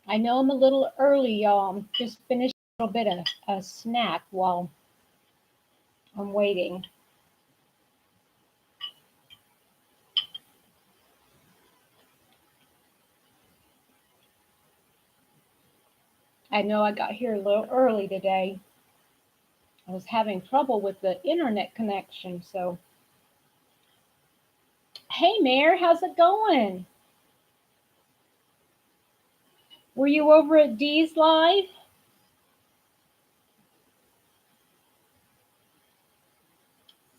I know I'm a little early, y'all. I'm just finished a little bit of a snack while I'm waiting. I know I got here a little early today. I was having trouble with the internet connection. So, hey, Mayor, how's it going? Were you over at Dee's Live?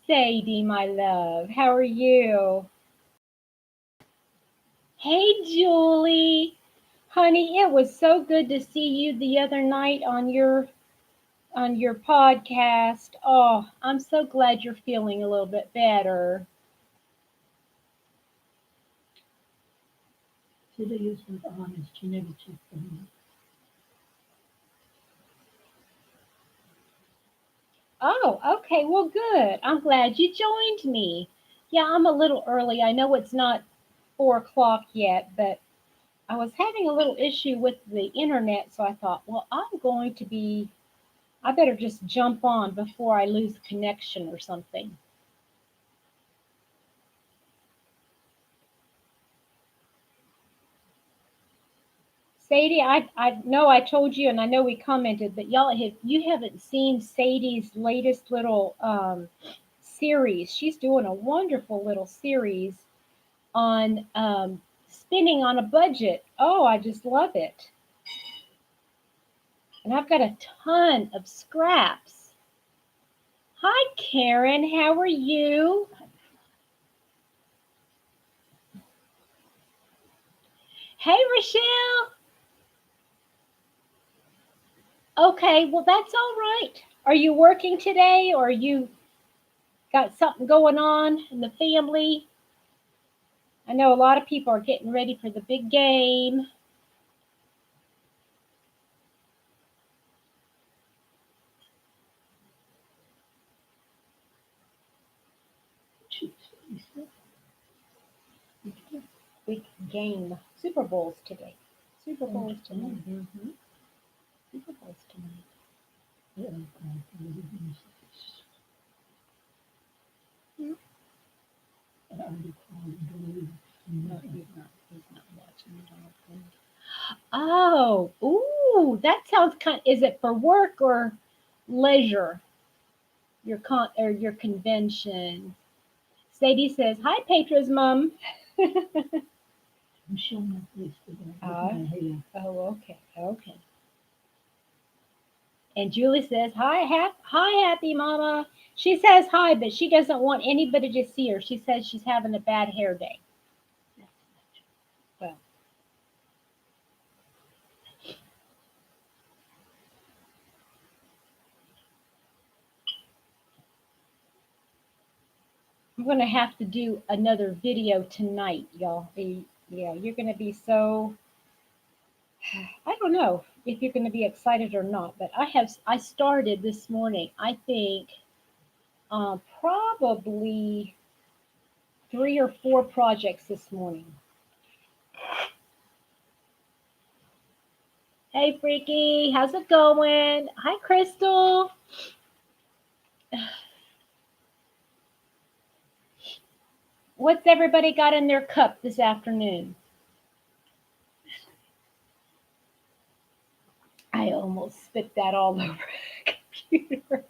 Sadie, my love, how are you? Hey, Julie. Honey, it was so good to see you the other night on your podcast. Oh, I'm so glad you're feeling a little bit better. Today was honest. She never checked on me. Oh, okay. Well, good. I'm glad you joined me. Yeah, I'm a little early. I know it's not 4 o'clock yet, but I was having a little issue with the internet, so I thought, well, I better just jump on before I lose connection or something. Sadie, I know I told you, and I know we commented, but y'all have you haven't seen Sadie's latest little series. She's doing a wonderful little series on spending on a budget. Oh, I just love it. And I've got a ton of scraps. Hi, Karen. How are you? Hey, Rochelle. Okay, well, that's all right. Are you working today or you got something going on in the family? I know a lot of people are getting ready for the big game. Chips, Lisa. Big game. Super Bowl's today. Super Oh, Bowl's oh, tonight. Super Bowl's tonight. yeah, God, Hmm? I'll be calling Blue. No, he's not. He's not watching it. I don't think. Oh, ooh, that sounds kind. Is it for work or leisure? Your or your convention. Sadie says, "Hi, Petra's mom." I'm showing up this today with Ah, my hair. oh, okay, okay. And Julie says, "Hi, hi, happy mama." She says hi, but she doesn't want anybody to see her. She says she's having a bad hair day. Well, I'm gonna have to do another video tonight, y'all. Yeah, you're gonna be so. I don't know if you're gonna be excited or not, but I started this morning. I think probably 3 or 4 projects this morning. Hey, Freaky, how's it going? Hi, Crystal. What's everybody got in their cup this afternoon? I almost spit that all over the computer.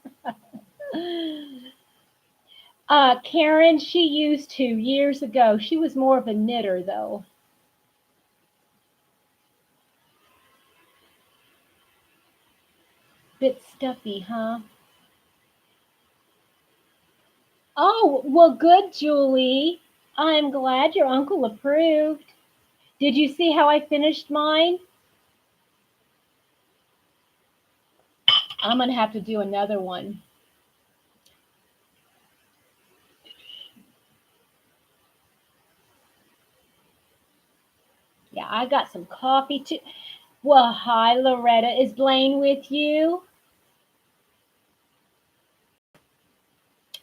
Karen, she used to years ago. She was more of a knitter, though. Bit stuffy, huh? Oh, well, good, Julie. I'm glad your uncle approved. Did you see how I finished mine? I'm going to have to do another one. Yeah, I got some coffee too. Well, hi, Loretta. Is Blaine with you?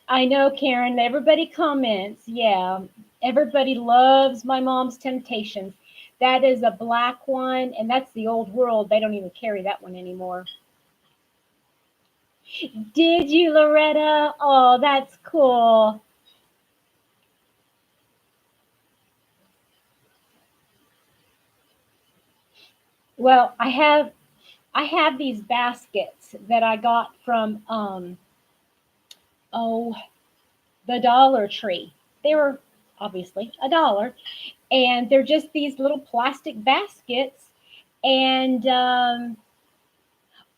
I know, Karen. Everybody comments. Yeah, everybody loves my mom's temptations. That is a black one, and that's the old world. They don't even carry that one anymore. Did you, Loretta? Oh, that's cool. Well, I have these baskets that I got from oh, the Dollar Tree. They were obviously a dollar, and they're just these little plastic baskets. And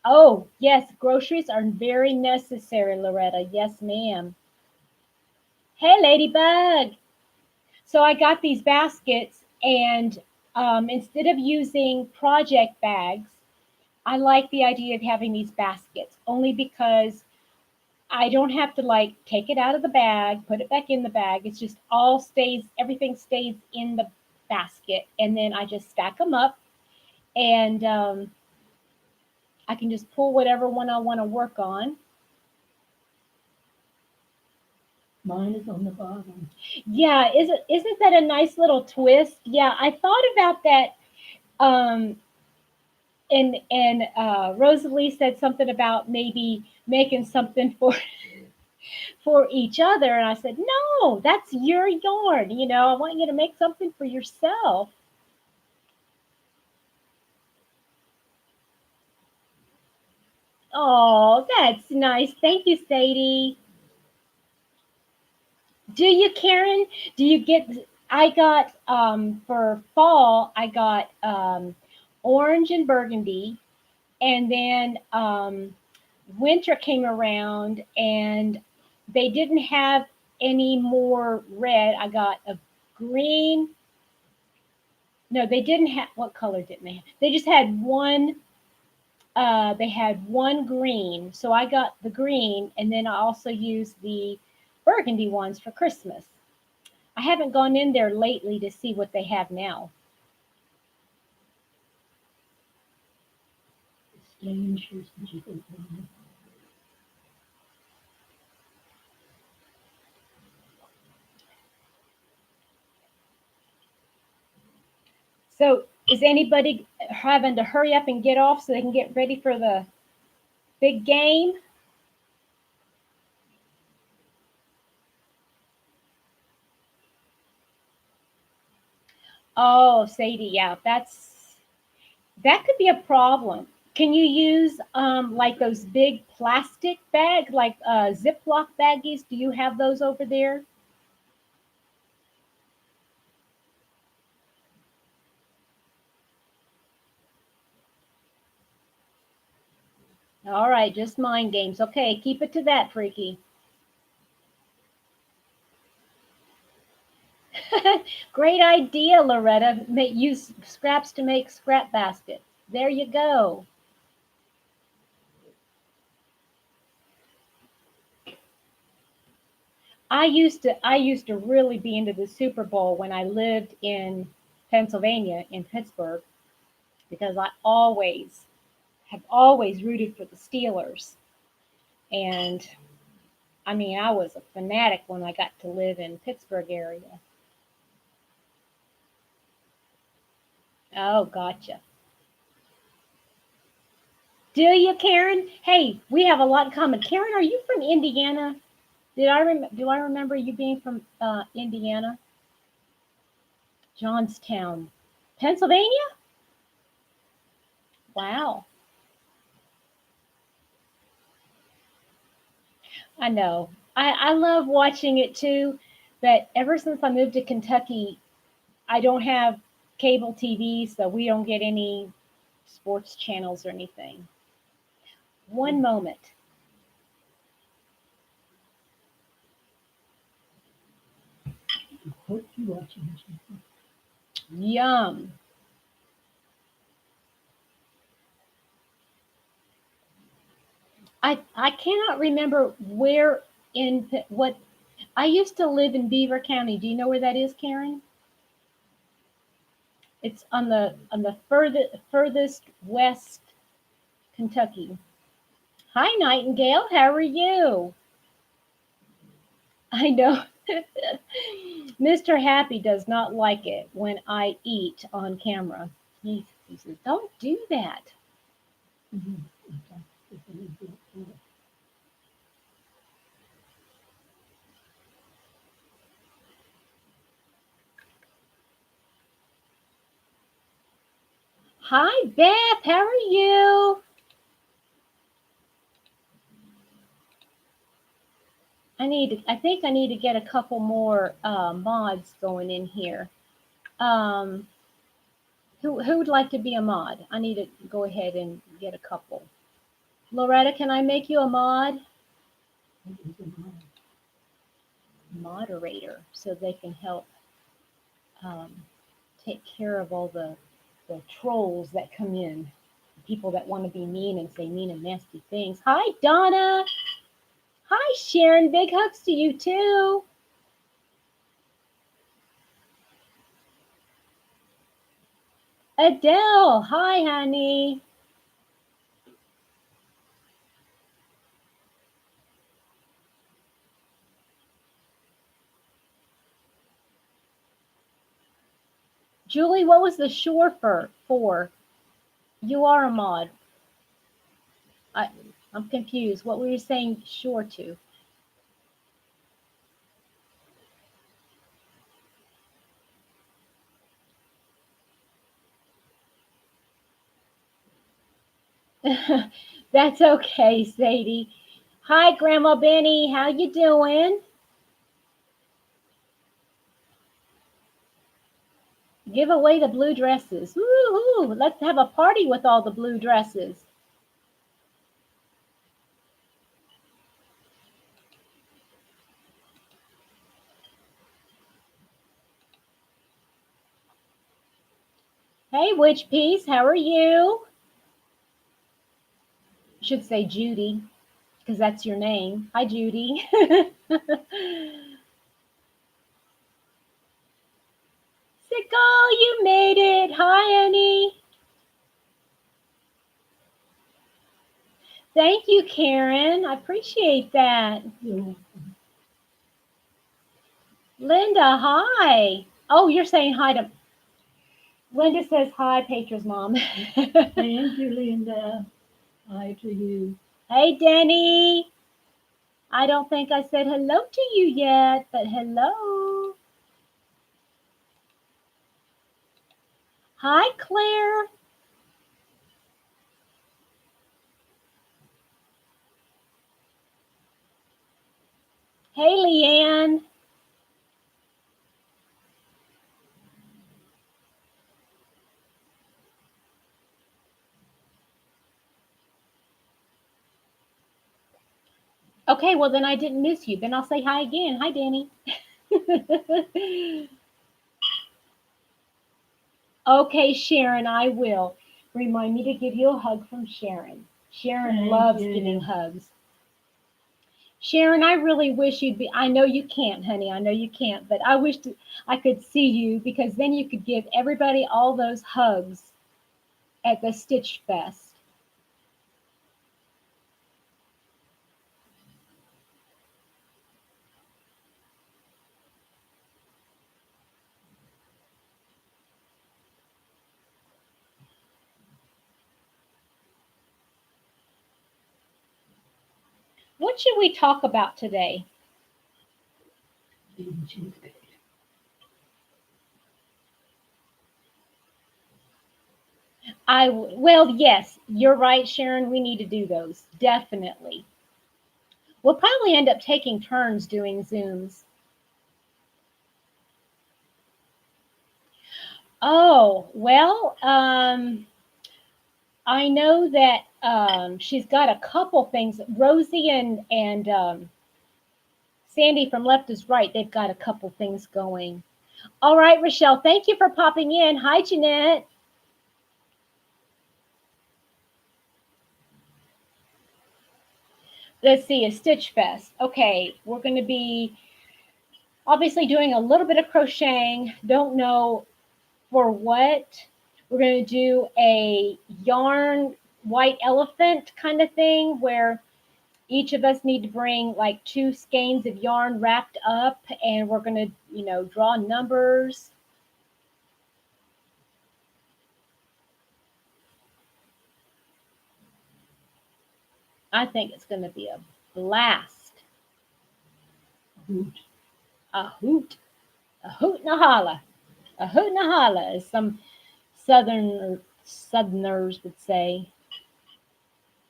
oh, yes, groceries are very necessary, Loretta. Yes, ma'am. Hey, Ladybug. So I got these baskets, and instead of using project bags, I like the idea of having these baskets only because I don't have to like take it out of the bag, put it back in the bag. It's just all stays, everything stays in the basket. And then I just stack them up, and I can just pull whatever one I want to work on. Mine is on the bottom. Yeah, isn't that a nice little twist? Yeah, I thought about that. Um, and Rosalie said something about maybe making something for each other, and I said, no, that's your yarn. I want you to make something for yourself. Oh, that's nice. Thank you, Sadie. Do you, Karen? Do you get? I got for fall. I got orange and burgundy, and then winter came around, and they didn't have any more red. I got a green. No, they didn't have. What color didn't they have? They just had one. They had one green, so I got the green, and then I also used the burgundy ones for Christmas. I haven't gone in there lately to see what they have now. Strangers and Jehovah. So is anybody having to hurry up and get off so they can get ready for the big game? Oh, Sadie, yeah, that could be a problem. Can you use like those big plastic bags, like Ziploc baggies? Do you have those over there? All right, just mind games. Okay, keep it to that, Freaky. Great idea, Loretta. Use scraps to make scrap baskets. There you go. I used to really be into the Super Bowl when I lived in Pennsylvania in Pittsburgh because I always have always rooted for the Steelers. And I mean, I was a fanatic when I got to live in Pittsburgh area. Oh, gotcha. Do you, Karen? Hey, we have a lot in common. Karen, are you from Indiana? Do I remember you being from Indiana? Johnstown, Pennsylvania? Wow. I know. I love watching it too, but ever since I moved to Kentucky, I don't have cable TV, so we don't get any sports channels or anything. One moment. What you watching? Yum. I cannot remember where in what I used to live in Beaver County. Do you know where that is, Karen? It's on the furthest west Kentucky. Hi, Nightingale. How are you? I know. Mr. Happy does not like it when I eat on camera. He says, don't do that. Mhm. Okay. If I need to do it. Hi, Beth. How are you? I think I need to get a couple more mods going in here. Um, who would like to be a mod? I need to go ahead and get a couple. Loretta, can I make you a What is it called? moderator so they can help um, take care of all the trolls that come in, people that want to be mean and say mean and nasty things. Hi, Donna. Hi, Sharon. Big hugs to you too. Adele. Hi, honey. Julie, what was the shore for? You are a mod. I, I'm confused. What were you saying shore to? That's okay, Sadie. Hi, Grandma Benny. How you doing? Give away the blue dresses. Woo-hoo! Let's have a party with all the blue dresses. Hey, Witch Piece. How are you? Should say Judy, because that's your name. Hi, Judy. Sickle, you made it. Hi, Annie. Thank you, Karen. I appreciate that. You're welcome. Linda, hi. Oh, you're saying hi to Linda says hi, Petra's mom. Thank you, Linda. Hi to you. Hey, Denny. I don't think I said hello to you yet, but hello. Hi, Claire. Hey, Leanne. Okay, well, then I didn't miss you. Then I'll say hi again. Hi, Danny. Okay, Sharon, I will. Remind me to give you a hug from Sharon. Sharon Thank loves giving you. hugs. Sharon, I really wish you'd be. I know you can't, honey. I know you can't, but I wish I could see you because then you could give everybody all those hugs at the Stitch Fest. What should we talk about today? Eating cheesecake. Well, yes, you're right, Sharon. We need to do those definitely. We'll probably end up taking turns doing Zooms. Oh, well, I know that she's got a couple things. Rosie and Sandy from Left is Right. They've got a couple things going. All right, Rochelle. Thank you for popping in. Hi, Jeanette. Let's see, a Stitch Fest. Okay, we're going to be obviously doing a little bit of crocheting. Don't know for what. We're going to do a yarn white elephant kind of thing where Each of us need to bring like two skeins of yarn wrapped up, and we're going to, draw numbers. I think it's going to be a blast. Hoot. A hoot. A hoot and a holla. A hoot and a holla, as some Southerners would say.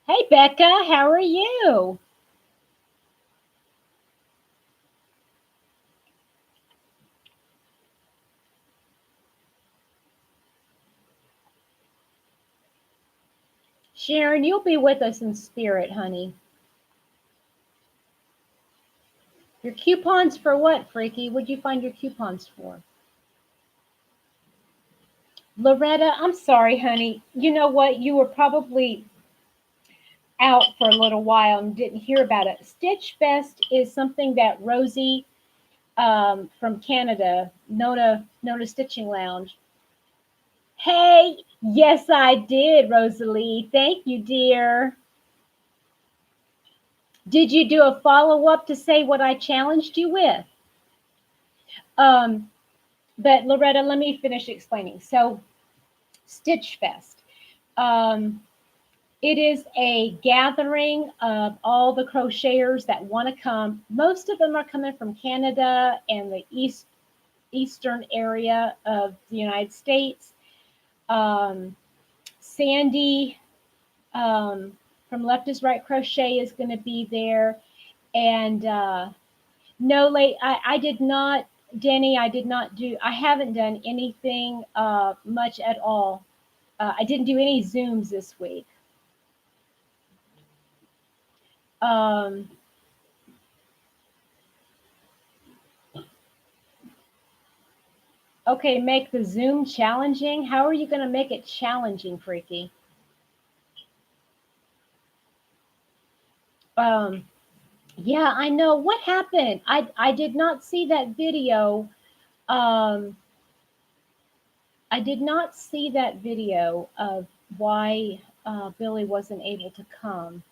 Hey, Becca, how are you? Sharon, you'll be with us in spirit, honey. Your coupons for what, Freaky? What'd you find your coupons for? Loretta, I'm sorry, honey. You know what? You were probably out for a little while and didn't hear about it. Stitch Fest is something that Rosie from Canada, Nona Stitching Lounge. Hey, yes, I did, Rosalie. Thank you, dear. Did you do a follow up to say what I challenged you with? Um, but Loretta, let me finish explaining. So, Stitch Fest. Um, it is a gathering of all the crocheters that want to come. Most of them are coming from Canada and the eastern area of the United States. Sandy from Left is Right Crochet is going to be there. And no, I did not, Denny, I haven't done anything much at all. I didn't do any Zooms this week. Um, okay, make the Zoom challenging. How are you going to make it challenging, Freaky? Um, yeah, I know. What happened? I did not see that video. Um, I did not see that video of why Billy wasn't able to come.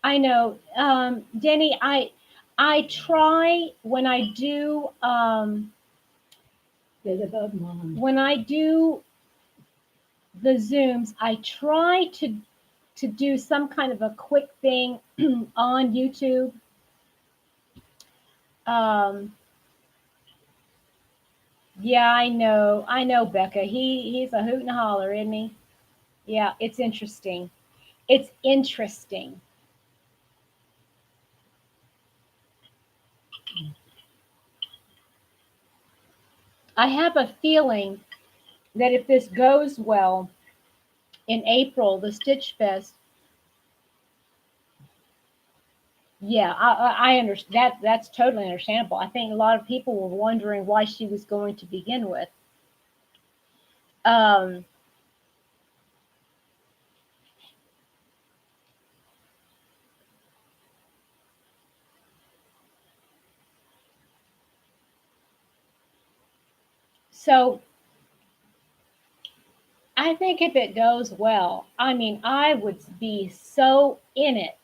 I know, Denny. I try when I do Get above mine. when I do the Zooms. I try to do some kind of a quick thing on YouTube. Um, yeah, I know, Becca. He's a hoot and a holler, isn't he? Yeah, it's interesting. It's interesting. I have a feeling that if this goes well in April, the Stitch Fest. Yeah, I understand that. That's totally understandable. I think a lot of people were wondering why she was going to begin with. Um, so I think if it goes well, I mean, I would be so in it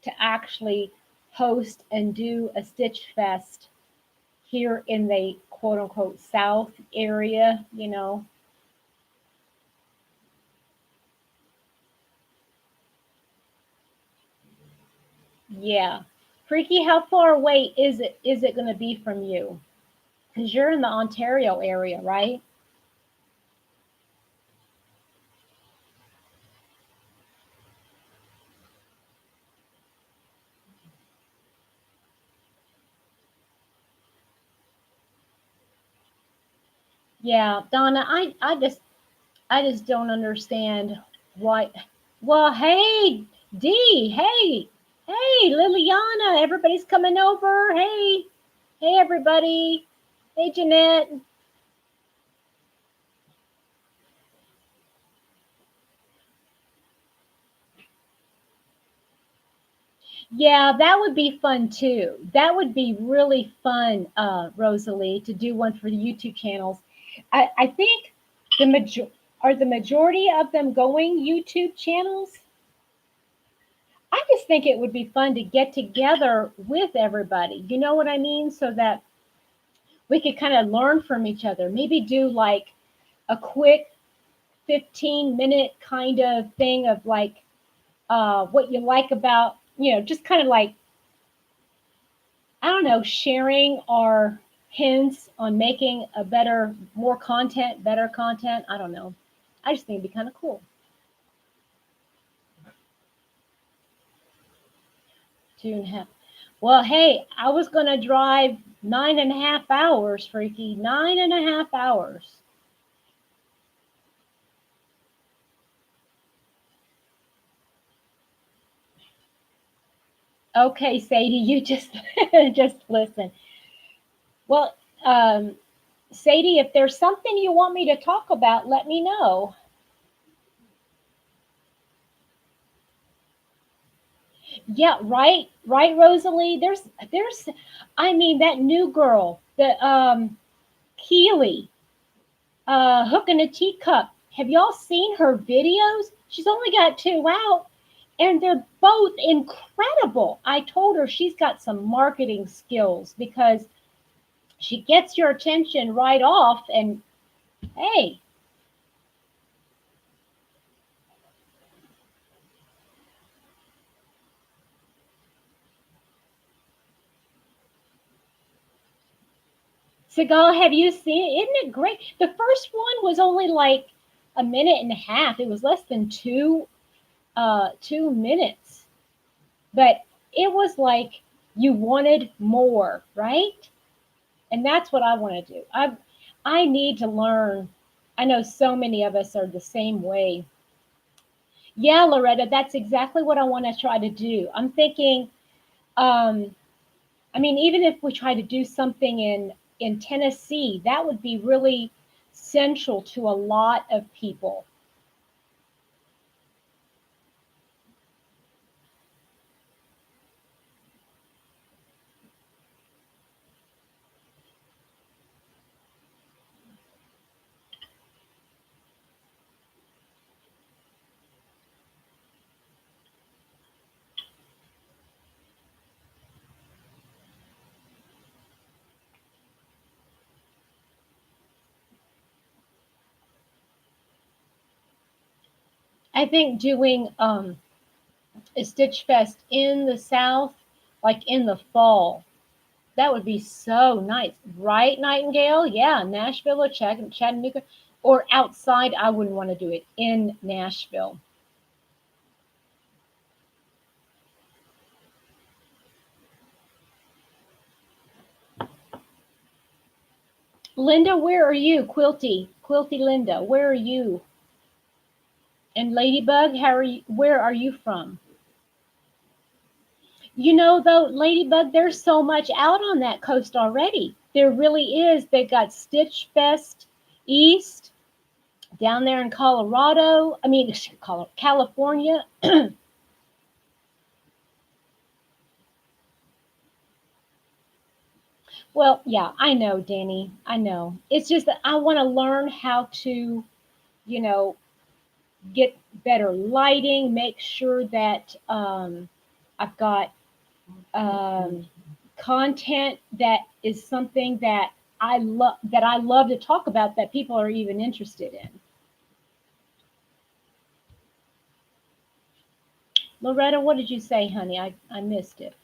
to actually host and do a Stitch Fest here in the quote unquote South area, Yeah. Freaky, how far away is it going to be from you? Because you're in the Ontario area, right? Yeah, Donna, I just don't understand why. Well, hey, Dee, hey, Liliana, everybody's coming over. Hey, everybody. Hey, Jeanette. Yeah, that would be fun too. That would be really fun, Rosalie, to do one for the YouTube channels. I think the majority of them going YouTube channels. I just think it would be fun to get together with everybody. You know what I mean? So that we could kind of learn from each other. Maybe do like a quick 15-minute kind of thing of like what you like about, just kind of like, I don't know, sharing our hints on making a better content. I don't know. I just think it'd be kind of cool. 2.5. Well, hey, I was going to drive 9.5 hours, Freaky. 9.5 hours. Okay, Sadie, you just just listen. Well, Sadie, if there's something you want me to talk about, let me know. Yeah, right, Rosalie. I mean, that new girl, the Keely, Hook in a Teacup. Have y'all seen her videos? She's only got two out, and they're both incredible. I told her she's got some marketing skills because she gets your attention right off. And hey, Seagal, have you seen? Isn't it great? The first one was only like a minute and a half. It was less than 2 minutes, but it was like you wanted more, right? And that's what I want to do. I need to learn. I know so many of us are the same way. Yeah, Loretta, that's exactly what I want to try to do. I'm thinking, um, I mean, even if we try to do something in Tennessee, that would be really central to a lot of people. I think doing a Stitch Fest in the South, like in the fall, that would be so nice, right, Nightingale? Yeah, Nashville or Chattanooga, or outside. I wouldn't want to do it in Nashville. Linda, where are you? Quilty Linda, where are you? And Ladybug, how are you? Where are you from? You know, though, Ladybug, there's so much out on that coast already. There really is. They've got Stitch Fest East down there in Colorado. I mean, California. Well, yeah, I know, Danny. I know. It's just that I want to learn how to, you know, get better lighting, make sure that I've got um, content that is something that I love to talk about that people are even interested in. Loretta, what did you say, honey? I missed it.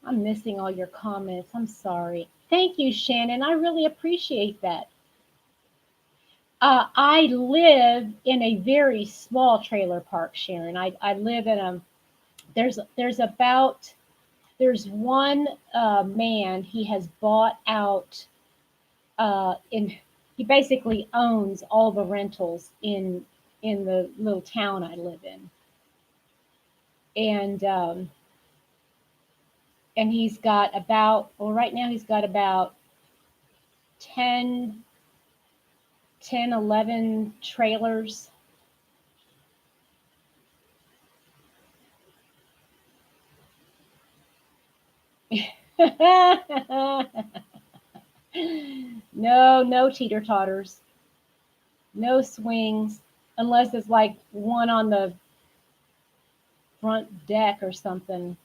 I'm missing all your comments. I'm sorry. Thank you, Shannon. I really appreciate that. I live in a very small trailer park, Sharon. I live in a there's about there's one man. He has bought out in he basically owns all the rentals in the little town I live in, and and he's got about, well, right now he's got about 10, 10, 11 trailers. No, no teeter totters, no swings, unless it's like one on the front deck or something.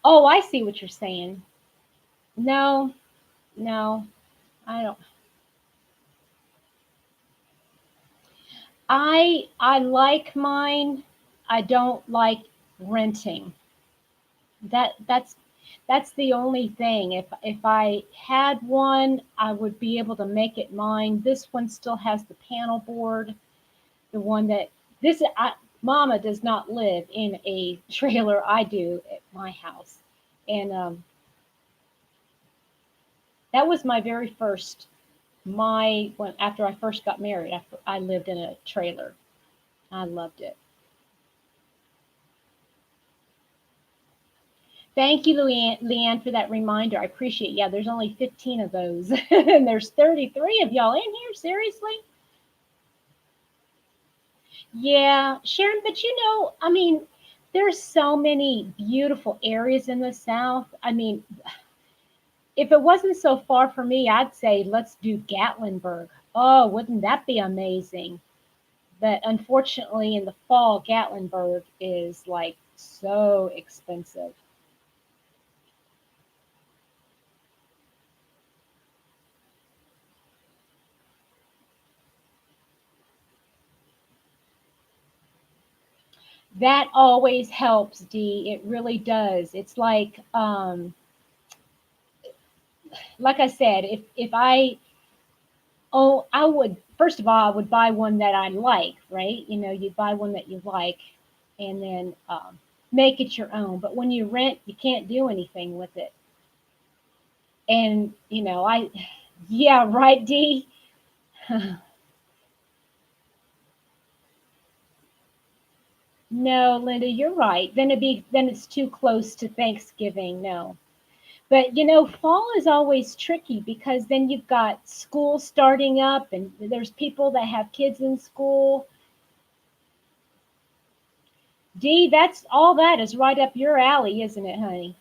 Oh, I see what you're saying. No, no, I don't. I like mine. I don't like renting. That's the only thing. If I had one, I would be able to make it mine. This one still has the panel board. The one that this Mama does not live in a trailer. I do at my house, and that was my very first. My when after I first got married, I lived in a trailer. I loved it. Thank you, Leanne, for that reminder. I appreciate it. Yeah, there's only 15 of those, and there's 33 of y'all in here. Seriously? Yeah, Sharon, but I mean, there's so many beautiful areas in the South. I mean, if it wasn't so far for me, I'd say let's do Gatlinburg. Oh, wouldn't that be amazing? But unfortunately, in the fall, Gatlinburg is like so expensive. That always helps, Dee. It really does. It's like I said, if I oh I would first of all I would buy one that I like, right? You buy one that you like, and then make it your own. But when you rent, you can't do anything with it. And yeah, right, Dee. No, Linda, you're right. Then it's too close to Thanksgiving. No. But fall is always tricky because then you've got school starting up and there's people that have kids in school. Dee, that's all that is right up your alley, isn't it, honey?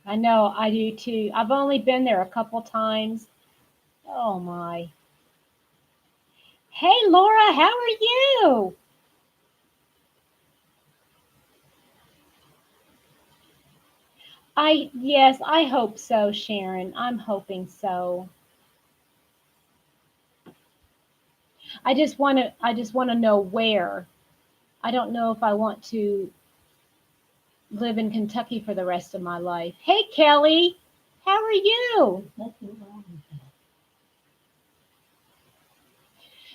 I know, I do too. I've only been there a couple times. Oh my. Hey Laura, how are you? Yes, I hope so, Sharon. I'm hoping so. I just want to know where. I don't know if I want to live in Kentucky for the rest of my life. Hey, Kelly, how are you? Nothing wrong with that.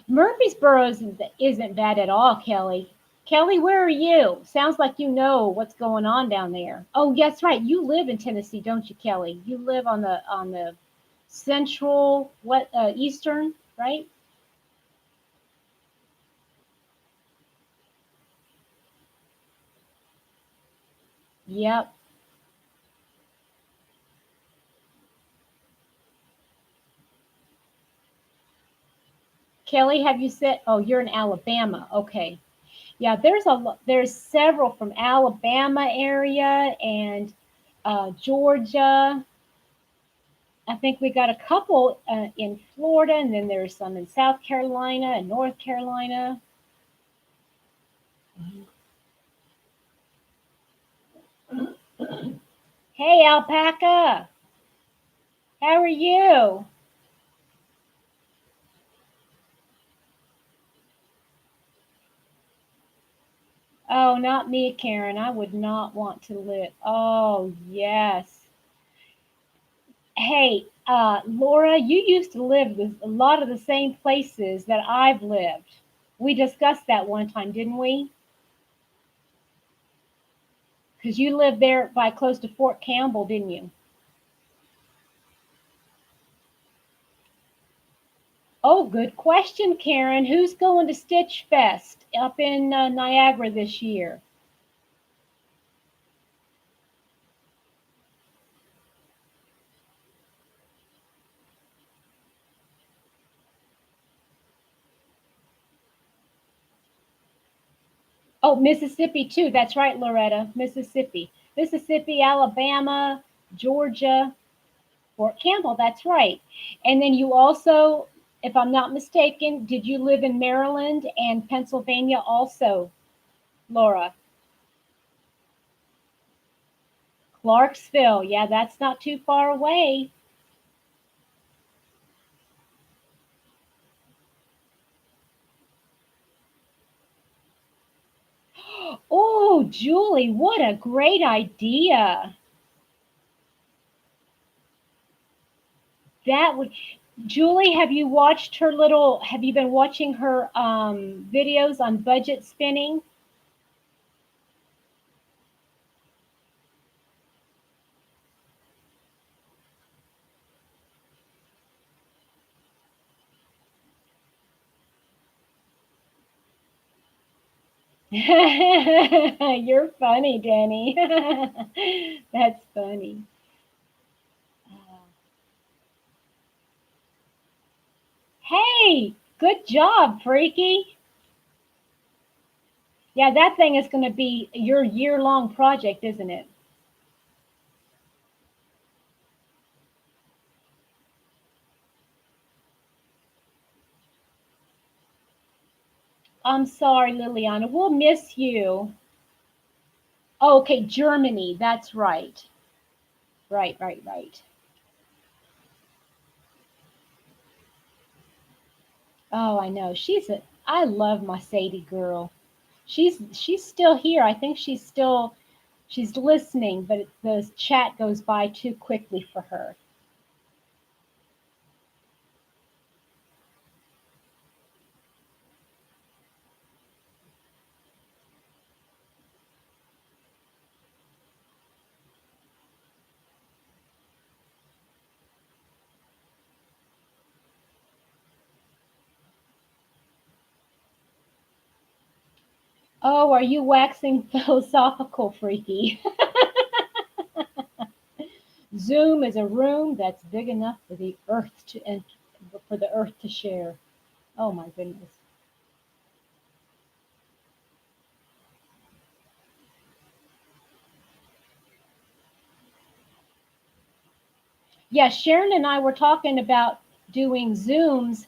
Murfreesboro isn't bad at all, Kelly. Kelly, where are you? Sounds like you know what's going on down there. Oh, yes, right. You live in Tennessee, don't you, Kelly? You live on the central what eastern, right? Yep. Kelly, have you said? Oh, you're in Alabama. Okay. Yeah, there's several from Alabama area and Georgia. I think we got a couple in Florida, and then there's some in South Carolina and North Carolina. Hey, Alpaca, how are you? Oh, not me, Karen. I would not want to live. Oh, yes. Hey, Laura, you used to live a lot of the same places that I've lived. We discussed that one time, didn't we? Because you lived there by close to Fort Campbell, didn't you? Oh, good question, Karen. Who's going to Stitch Fest up in Niagara this year? Oh, Mississippi too. That's right, Loretta. Mississippi. Mississippi, Alabama, Georgia, Fort Campbell. That's right. And then you also, if I'm not mistaken, did you live in Maryland and Pennsylvania also, Laura? Clarksville. Yeah, that's not too far away. Oh, Julie, what a great idea. That would Julie, have you been watching her videos on budget spinning? You're funny, Denny. That's funny. Hey, good job, Freaky. Yeah, that thing is going to be your year-long project, isn't it? I'm sorry, Liliana. We'll miss you. Oh, okay, Germany. That's right. Right, right, right. Oh, I know. I love my Sadie girl. She's still here. I think she's listening, but the chat goes by too quickly for her. Oh, are you waxing philosophical, Freaky? Zoom is a room that's big enough for the earth to and for the earth to share. Oh my goodness. Yeah, Sharon and I were talking about doing Zooms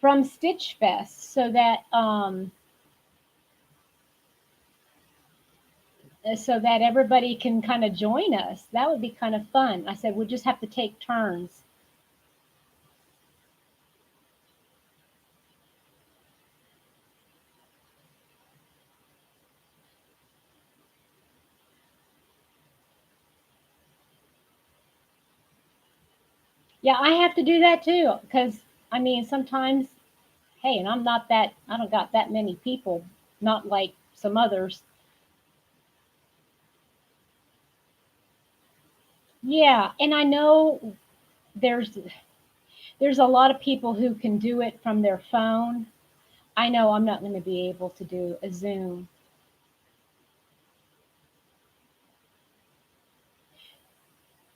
from Stitch Fest so that everybody can kind of join us. That would be kind of fun. I said we'll just have to take turns. Yeah, I have to do that too because I mean sometimes, hey, and I don't got that many people, not like some others. Yeah, and I know there's there's a lot of people who can do it from their phone. I know I'm not going to be able to do a Zoom.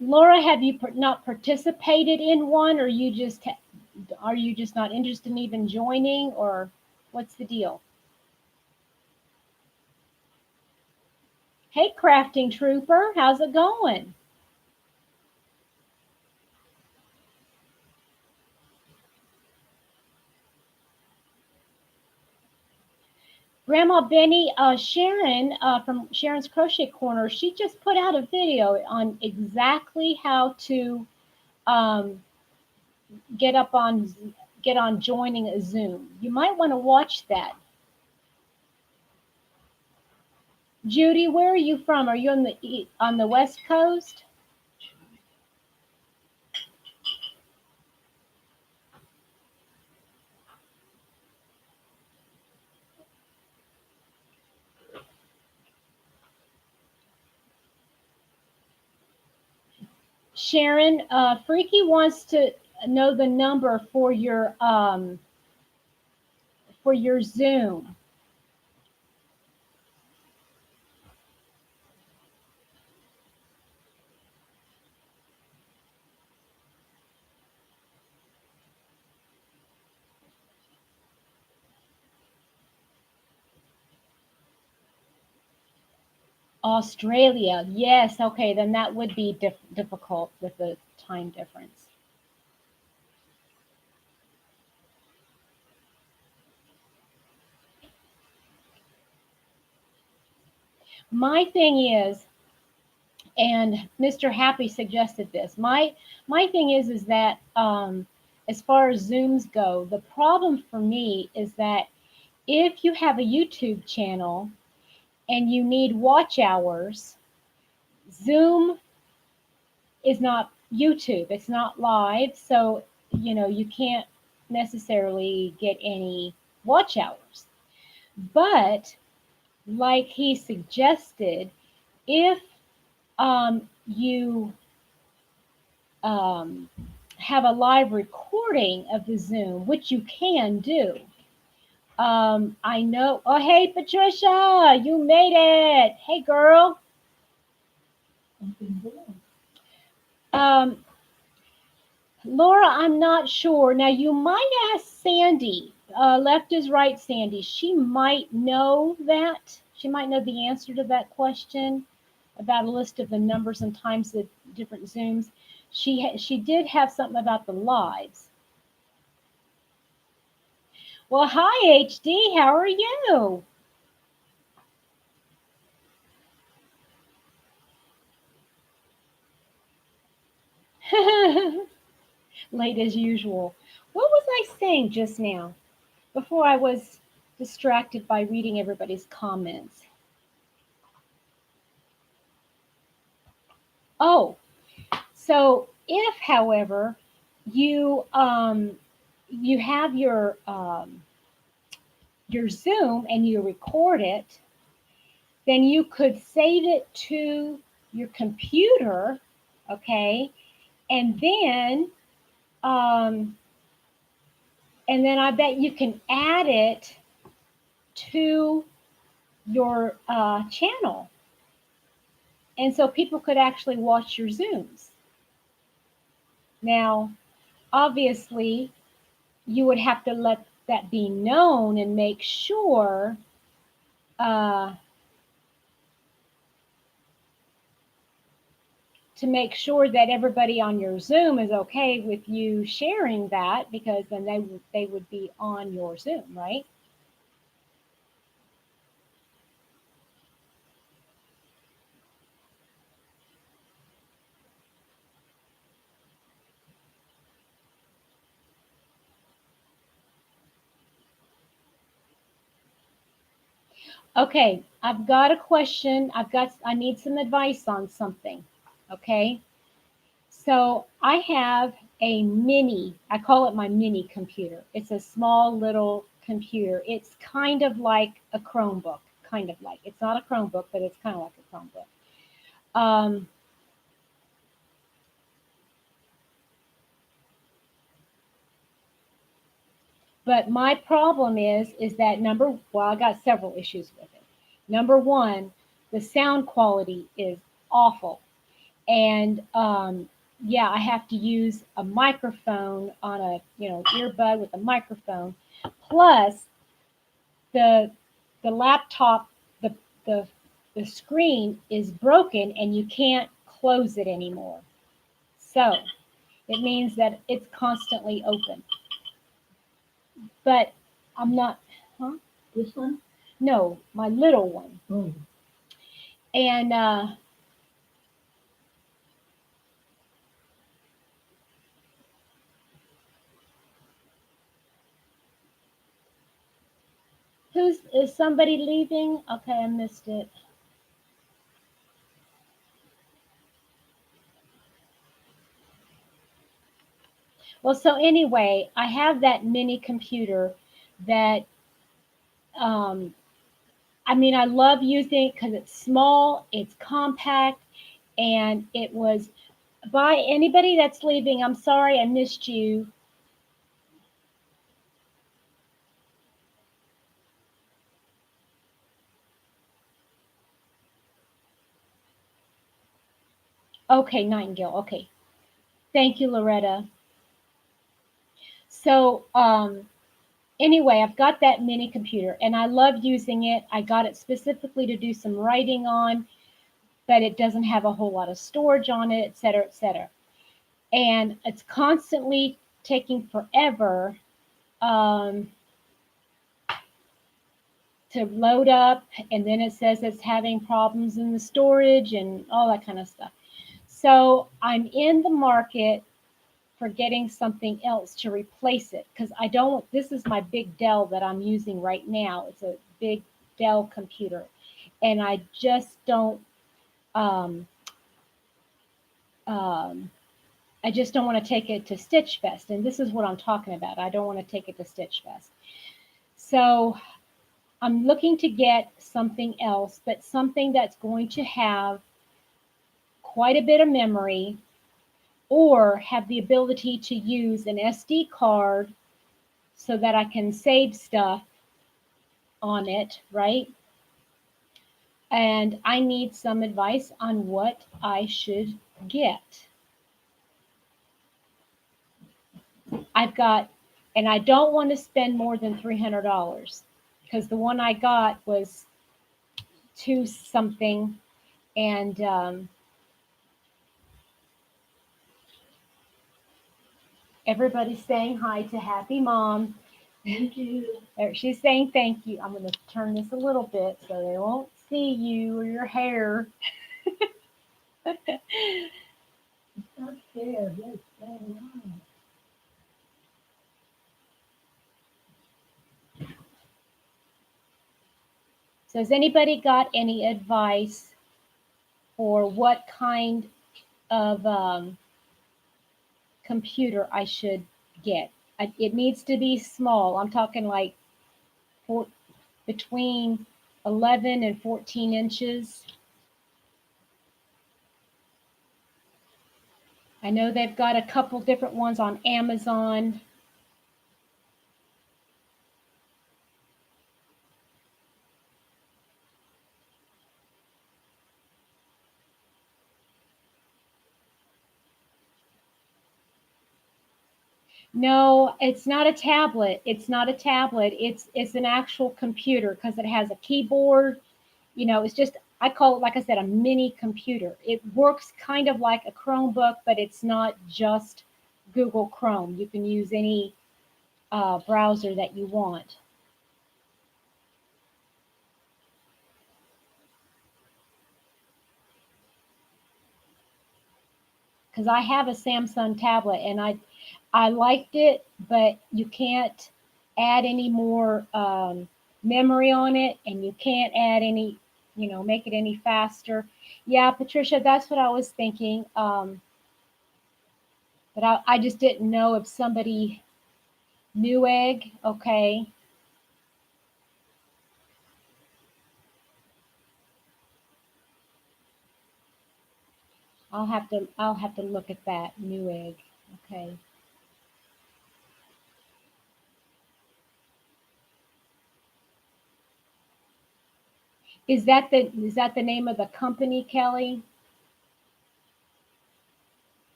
Laura, have you not participated in one, or are you just not interested in even joining, or what's the deal? Hey, crafting trooper, how's it going? Grandma Benny, Sharon from Sharon's Crochet Corner, she just put out a video on exactly how to um, get up on get on joining a Zoom. You might want to watch that. Judy, where are you from? Are you on the West Coast? Sharon, Freaky wants to. know the number for your Zoom. Australia. Yes, okay, then that would be difficult with the time difference. My thing is, and Mr. Happy suggested this. My thing is that as far as Zooms go, the problem for me is that if you have a YouTube channel and you need watch hours, Zoom is not YouTube. It's not live, so you can't necessarily get any watch hours. But like he suggested, if you um, have a live recording of the Zoom, which you can do. I know. Oh, hey, Patricia, you made it. Hey, girl. Something wrong. Um, Laura, I'm not sure. Now, you might ask Sandy. Left is right, Sandy. She might know that. She might know the answer to that question about a list of the numbers and times of different Zooms. She did have something about the lives. Well, hi, HD. How are you? Late as usual. What was I saying just now before I was distracted by reading everybody's comments? Oh, so if, however, you have your Zoom and you record it, then you could save it to your computer, okay, and then um, I bet you can add it to your channel, and so people could actually watch your Zooms. Now, obviously, you would have to let that be known and make sure uh, that everybody on your Zoom is okay with you sharing that, because then they would be on your Zoom, right? Okay, I've got a question. I need some advice on something. Okay. So I have a mini, I call it my mini computer. It's a small little computer. It's kind of like a Chromebook, kind of like. It's not a Chromebook, but it's kind of like a Chromebook. Um, but my problem is that well, I got several issues with it. Number one, the sound quality is awful. And yeah, I have to use a microphone on a earbud with a microphone. Plus, the laptop, the the the screen is broken and you can't close it anymore. So it means that it's constantly open. But I'm not, huh? This one? No, my little one. Oh, And is somebody leaving? Okay, I missed it. Well, so anyway, I have that mini computer that um, I mean, I love using it because it's small, it's compact, and it was Bye, anybody that's leaving. I'm sorry I missed you. Okay, Nightingale. Okay. Thank you, Loretta. So, anyway, I've got that mini computer and I love using it. I got it specifically to do some writing on, but it doesn't have a whole lot of storage on it, et cetera, et cetera. And it's constantly taking forever um, to load up. And then it says it's having problems in the storage and all that kind of stuff. So I'm in the market for getting something else to replace it because I don't. This is my big Dell that I'm using right now. It's a big Dell computer, and I just don't. Um, um, I just don't want to take it to Stitch Fest, and this is what I'm talking about. I don't want to take it to Stitch Fest. So I'm looking to get something else, but something that's going to have quite a bit of memory or have the ability to use an SD card so that I can save stuff on it, right? And I need some advice on what I should get. I've got, and I don't want to spend more than $300 because the one I got was two something, and everybody's saying hi to Happy Mom. Thank you. She's saying thank you. I'm going to turn this a little bit so they won't see you or your hair. It's not fair. That's very wrong. So, has anybody got any advice for what kind of computer I should get? It needs to be small. I'm talking like four, between 11 and 14 inches. I know they've got a couple different ones on Amazon. No, it's not a tablet. It's not a tablet. It's an actual computer because it has a keyboard. It's just I call it, like I said, a mini computer. It works kind of like a Chromebook, but it's not just Google Chrome. You can use any browser that you want. Because I have a Samsung tablet and I liked it, but you can't add any more memory on it, and you can't add any, make it any faster. Yeah, Patricia, that's what I was thinking. But I just didn't know if somebody Newegg, okay. I'll have to look at that Newegg. Okay. Is that the name of the company, Kelly?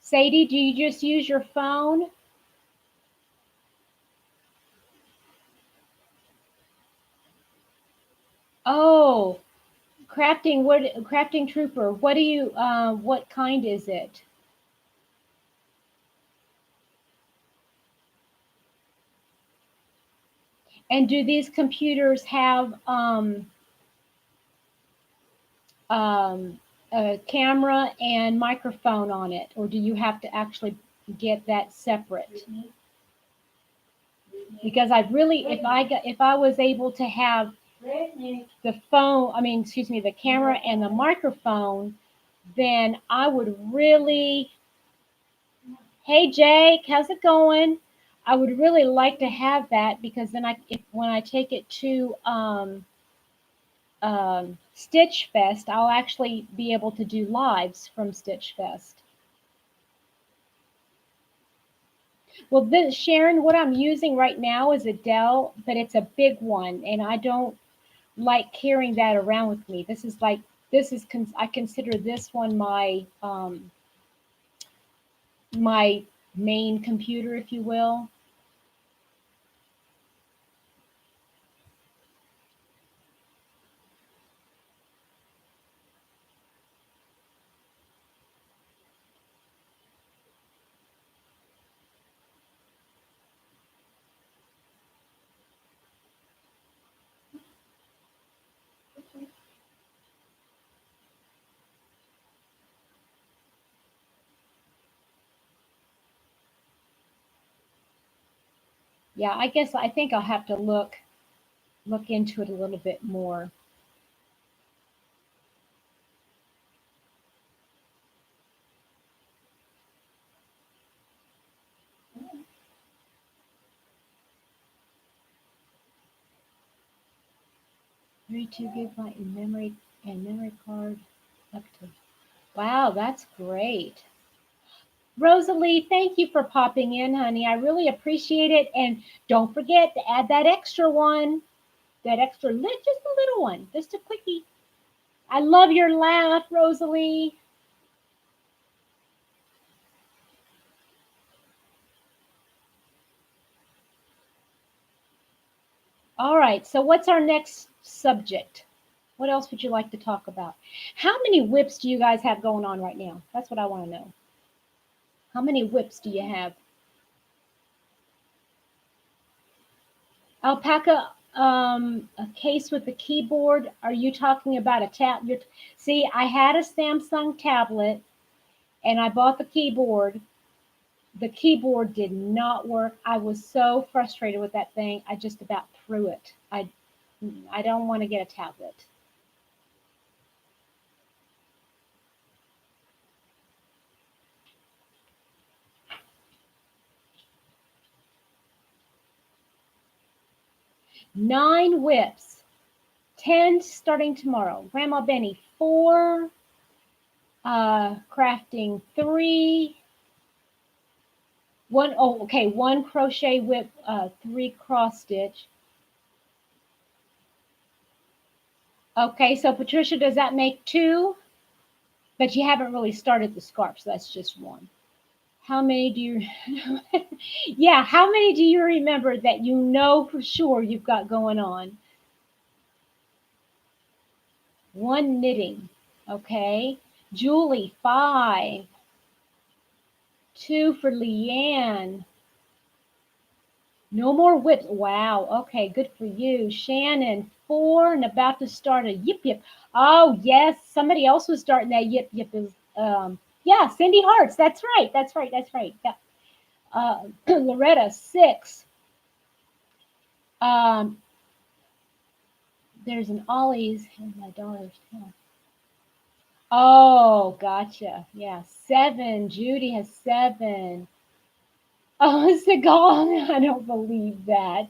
Sadie, do you just use your phone? Oh, crafting trooper. What do you what kind is it? And do these computers have a camera and microphone on it, or do you have to actually get that separate? Because I really, if I was able to have the phone, I mean, excuse me, the camera and the microphone, then I would really, hey Jake, how's it going? I would really like to have that because then when I take it to Stitch Fest, I'll actually be able to do lives from Stitch Fest. Well, this, Sharon, what I'm using right now is a Dell, but it's a big one, and I don't like carrying that around with me. I consider this one my main computer, if you will. Yeah, I think I'll have to look into it a little bit more. 32 gigabyte in memory and memory card up to. Wow, that's great. Rosalie, thank you for popping in, honey. I really appreciate it. And don't forget to add that extra one, that extra just a little one, just a quickie. I love your laugh, Rosalie. All right, so what's our next subject? What else would you like to talk about? How many whips do you guys have going on right now? That's what I want to know. How many whips do you have? Alpaca, a case with a keyboard. Are you talking about a tab? See, I had a Samsung tablet and I bought the keyboard. The keyboard did not work. I was so frustrated with that thing. I just about threw it. I don't want to get a tablet. 9 whips. 10 starting tomorrow. Grandma Benny, 4. Crafting, 3. One, oh, okay, 1 crochet whip, 3 cross stitch. Okay, so Patricia, does that make 2? But you haven't really started the scarf, so that's just 1. How many do you, yeah, how many do you remember that you know for sure you've got going on? 1 knitting, okay. Julie, 5. 2 for Leanne. No more whips. Wow. Okay, good for you. Shannon, 4 and about to start a yip yip. Oh, yes. Somebody else was starting that yip yip. Yeah, Cindy Harts. That's right. That's right. That's right. Yeah. Loretta, 6. Um, there's an Ollie's. And my daughter's 10. Oh, gotcha. Yeah, 7. Judy has 7. Oh, Segal, I don't believe that.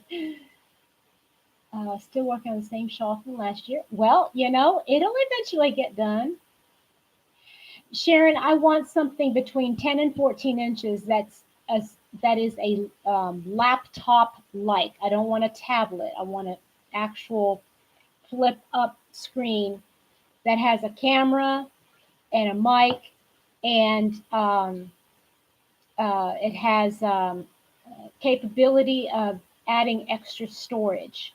Still working on the same shawl from last year. Well, it'll eventually get done. Sharon, I want something between 10 and 14 inches that is a laptop like. I don't want a tablet. I want an actual flip up screen that has a camera and a mic, and it has capability of adding extra storage.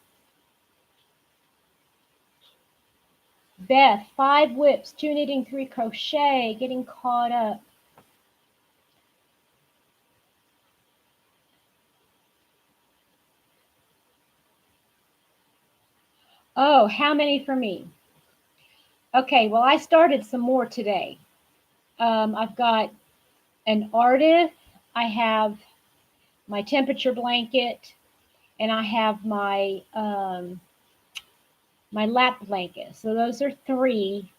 Beth, 5 whips, 2 knitting, 3 crochet, getting caught up. Oh, how many for me? Okay, well, I started some more today. I've got an Artist, I have my temperature blanket, and I have my my lap blanket. So those are 3.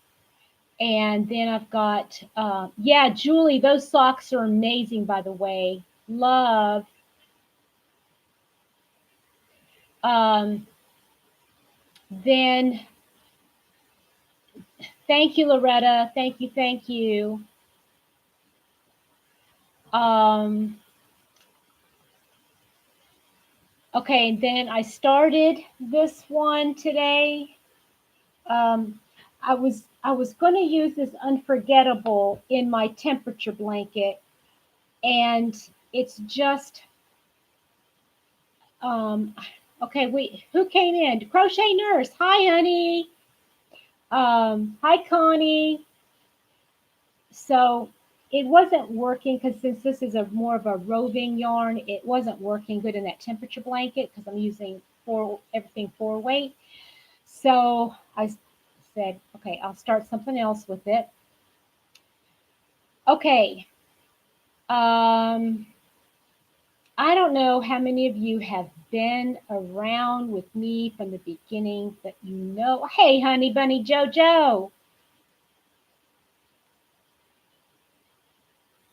And then I've got, yeah, Julie, those socks are amazing, by the way. Love. Um, then, thank you, Loretta. Thank you, thank you. Um, okay, and then I started this one today. Um, I was going to use this unforgettable in my temperature blanket, and it's just um, okay. Wait, who came in? Crochet Nurse. Hi, honey. Hi, Connie. So it wasn't working because since this is a more of a roving yarn, it wasn't working good in that temperature blanket because I'm using everything 4 weight. So I said, okay, I'll start something else with it. Okay. Um, I don't know how many of you have been around with me from the beginning, but you know, hey, honey bunny Jojo,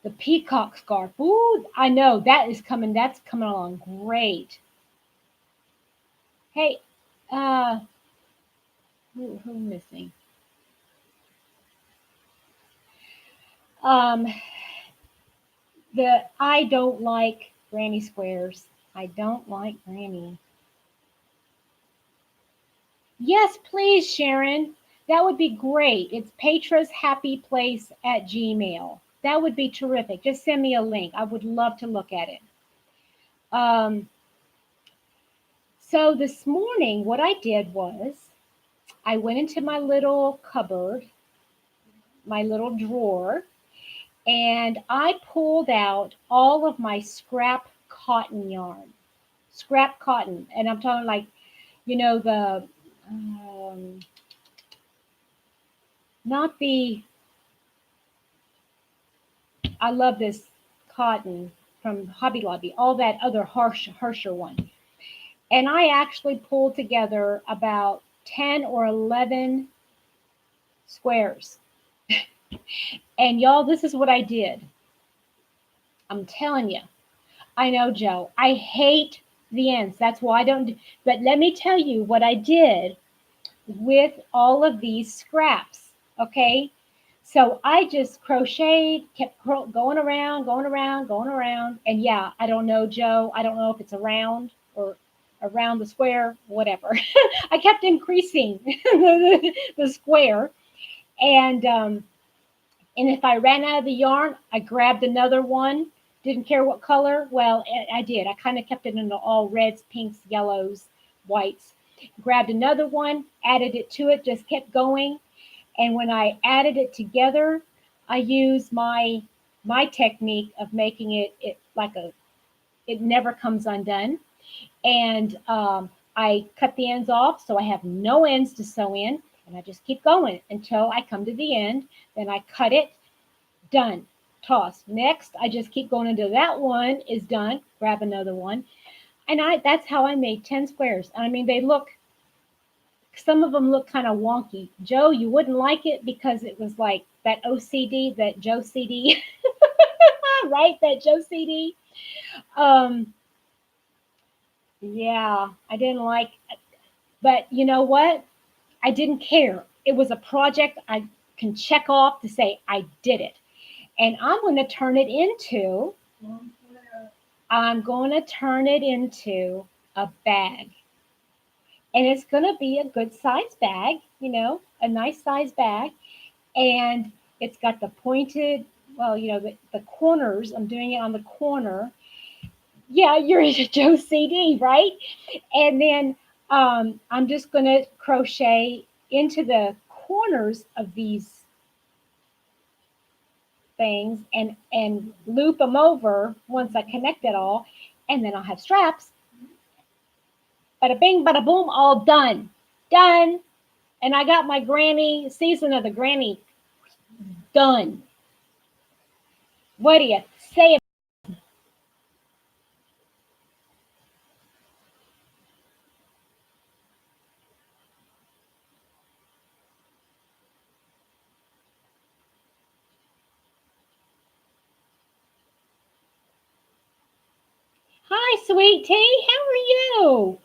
the peacock scarf. Ooh, I know that is coming. That's coming along great. Hey, uh, who missing? Um, I don't like granny squares. I don't like granny. Yes, please, Sharon. That would be great. It's Petra's Happy Place at Gmail. That would be terrific. Just send me a link. I would love to look at it. Um, so this morning, what I did was I went into my little cupboard, my little drawer, and I pulled out all of my scrap cotton yarn. Scrap cotton. And I'm talking like, the, um, not the, I love this cotton from Hobby Lobby, all that other harsher one. And I actually pulled together about 10 or 11 squares. And y'all, this is what I did. I'm telling you. I know, Joe. I hate the ends. That's why I don't do, but let me tell you what I did with all of these scraps. Okay. So I just crocheted, kept going around, going around, going around. And yeah, I don't know, Joe. I don't know if it's around or around the square, whatever. I kept increasing the square. And if I ran out of the yarn, I grabbed another one. Didn't care what color. Well, I did. I kind of kept it in all reds, pinks, yellows, whites. Grabbed another one, added it to it, just kept going. And when I added it together, I used my technique of making it like it never comes undone. And I cut the ends off so I have no ends to sew in. And I just keep going until I come to the end. Then I cut it, done, toss. Next, I just keep going until that one is done. Grab another one. And that's how I made 10 squares. I mean, some of them look kind of wonky. Joe, you wouldn't like it because it was like that OCD, that Joe CD, right? That Joe CD. Um, yeah, I didn't like, but you know what? I didn't care. It was a project I can check off to say I did it. And I'm going to turn it into a bag. And it's going to be a good size bag, a nice size bag. And it's got the pointed, well, the corners. I'm doing it on the corner. Yeah, you're a Joe CD, right? And then I'm just going to crochet into the corners of these things and loop them over once I connect it all. And then I'll have straps. Bada bing, bada boom, all done. Done. And I got my granny, season of the granny done. What do you say? Sweet Tea. How are you?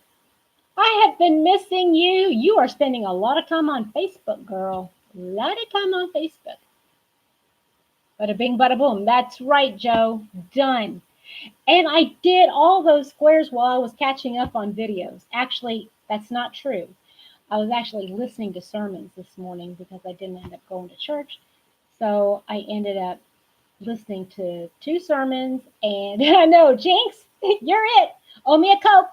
I have been missing you. You are spending a lot of time on Facebook, girl. A lot of time on Facebook. Bada bing, bada boom. That's right, Joe. Done. And I did all those squares while I was catching up on videos. Actually, that's not true. I was actually listening to sermons this morning because I didn't end up going to church. So I ended up listening to two sermons. And I know, Jinx, you're it. Owe me a Coke.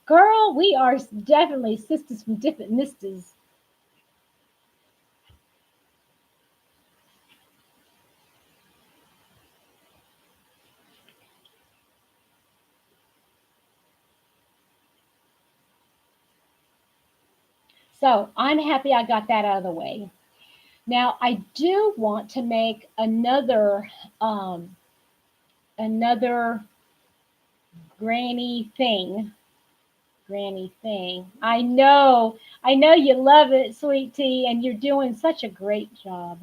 Girl, we are definitely sisters from different misters. So I'm happy I got that out of the way. Now I do want to make um, another granny thing. Granny thing. I know you love it, Sweet Tea, and you're doing such a great job.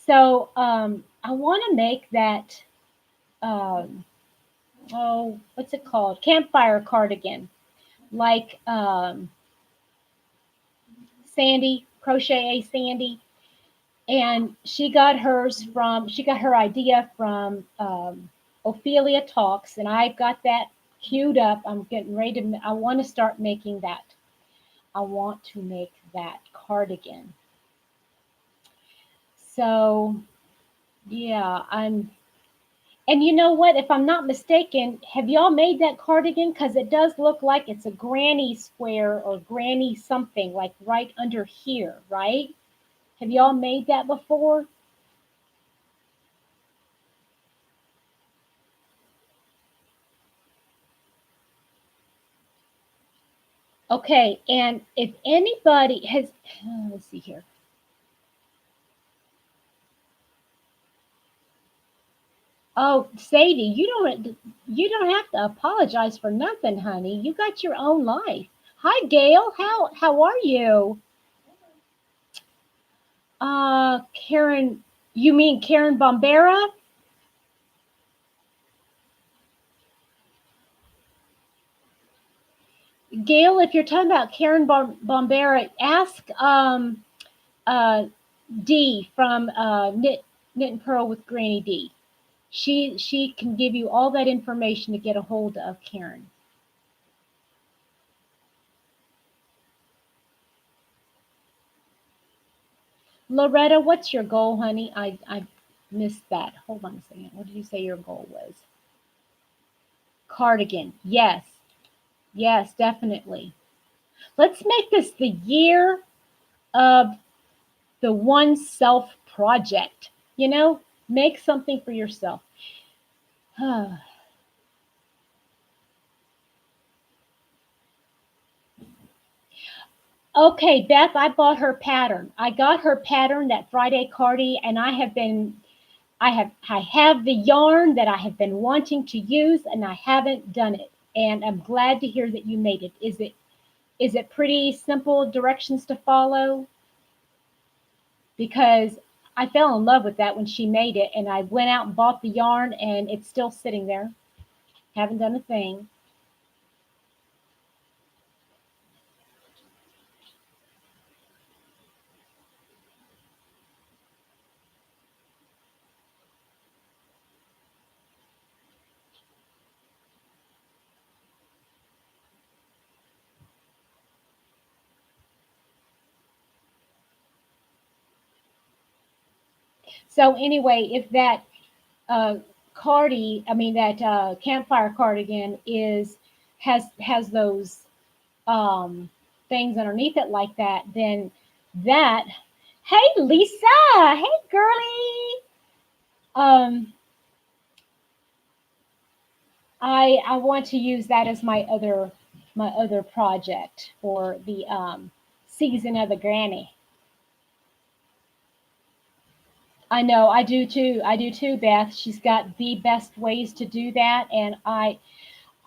So I want to make that. Um, oh, what's it called? Campfire cardigan, like Sandy, Crochet A Sandy. And she got her idea from Ophelia Talks, and I've got that queued up. I'm getting ready to, I want to start making that. I want to make that cardigan. So, yeah, and you know what? If I'm not mistaken, have y'all made that cardigan? Because it does look like it's a granny square or granny something, like right under here, right? Have y'all made that before? Okay, and if anybody has, let's see here. Oh, Sadie, you don't have to apologize for nothing, honey. You got your own life. Hi, Gail. How are you? Karen, you mean Karen Bombera? Gail, if you're talking about Karen Bombera, ask uh D from Knit and Pearl with Granny D. She can give you all that information to get a hold of Karen. Loretta, what's your goal, honey? I missed that. Hold on a second. What did you say your goal was? Cardigan. Yes. Yes, definitely. Let's make this the year of the one self project. You know, make something for yourself. Okay, Beth, I bought her pattern. I got her pattern that Friday Cardi, and I have the yarn that I have been wanting to use, and I haven't done it. And I'm glad to hear that you made it. Is it pretty simple directions to follow? Because I fell in love with that when she made it, and I went out and bought the yarn, and it's still sitting there. Haven't done a thing. So anyway, if that uh, that campfire cardigan has those things underneath it like that, then that. Hey, Lisa. Hey, girly. Um, I want to use that as my other project for the season of the granny. I know, I do too. I do too, Beth. She's got the best ways to do that, and I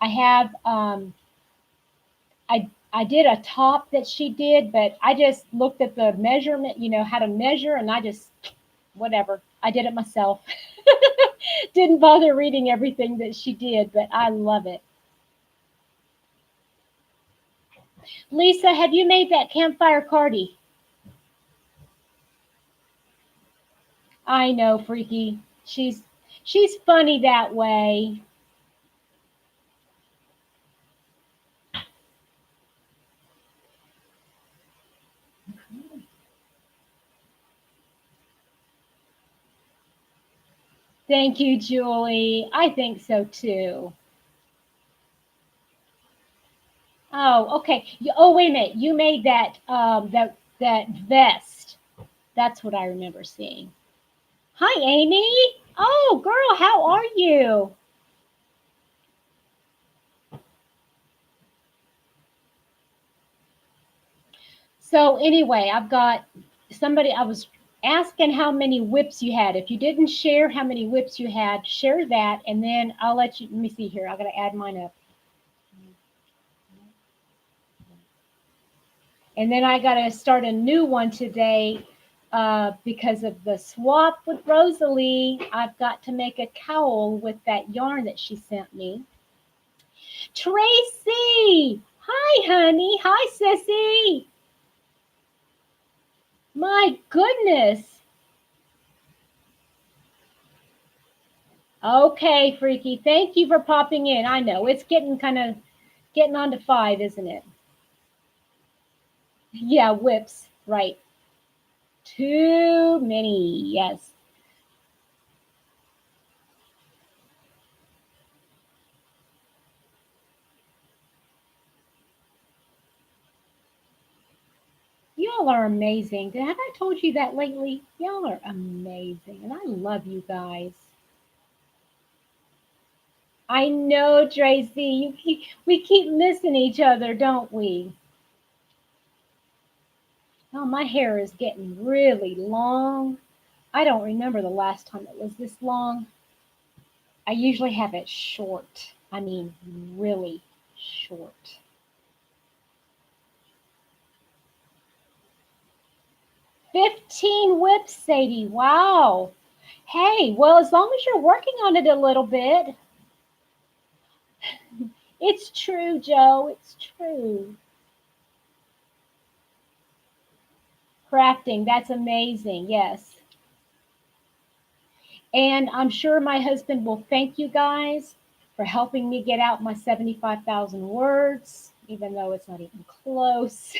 have I did a top that she did, but I just looked at the measurement, you know, how to measure, and I just whatever. I did it myself. Didn't bother reading everything that she did, but I love it. Lisa, have you made that campfire cardi? I know, Freaky. She's funny that way. Thank you, Julie. I think so too. Oh, okay. Oh, wait a minute. You made that vest. That's what I remember seeing. Hi, Amy. Oh, girl, how are you? So anyway, I've got somebody. I was asking how many whips you had. If you didn't share how many whips you had, share that, and then I'll let you. Let me see here. I got to add mine up, and then I got to start a new one today because of the swap with Rosalie. I've got to make a cowl with that yarn that she sent me. Tracy, hi, honey. Hi, sissy. My goodness. Okay, Freaky. Thank you for popping in. I know it's getting on to 5, isn't it? Yeah, whips. Right. Too many. Yes. Y'all are amazing. Have I told you that lately? Y'all are amazing. And I love you guys. I know, Tracy. We keep missing each other, don't we? Oh, my hair is getting really long. I don't remember the last time it was this long. I usually have it short. I mean, really short. 15 whips, Sadie. Wow. Hey, well, as long as you're working on it a little bit. It's true, Joe. It's true. Crafting, that's amazing. Yes. And I'm sure my husband will thank you guys for helping me get out my 75,000 words, even though it's not even close.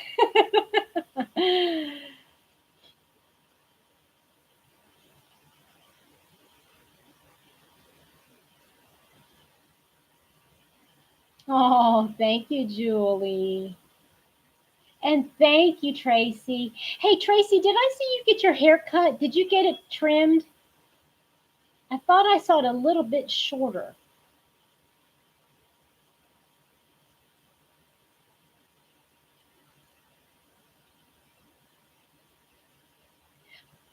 Oh, thank you, Julie. And thank you, Tracy. Hey, Tracy, did I see you get your hair cut? Did you get it trimmed? I thought I saw it a little bit shorter.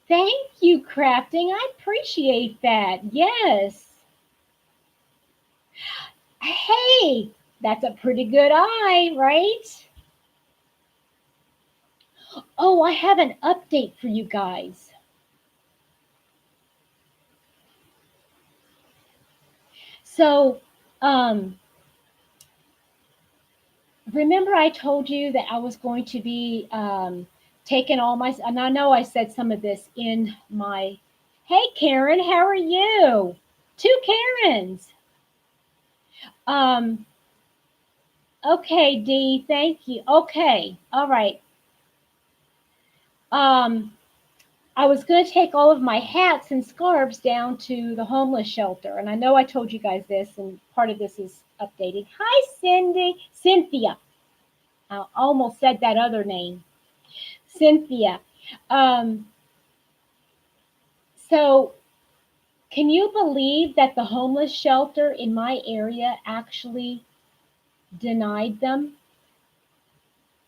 Thank you, Crafting. I appreciate that. Yes. Hey, that's a pretty good eye, right? Oh, I have an update for you guys. So, um, remember I told you that I was going to be taking all my, and I know I said some of this in my, hey, Karen, how are you? Two Karens. Um, okay, Dee, thank you. Okay, all right. Um, I was going to take all of my hats and scarves down to the homeless shelter. And I know I told you guys this, and part of this is updating. Hi, Cindy. Cynthia. I almost said that other name. Cynthia. Um, so, can you believe that the homeless shelter in my area actually denied them?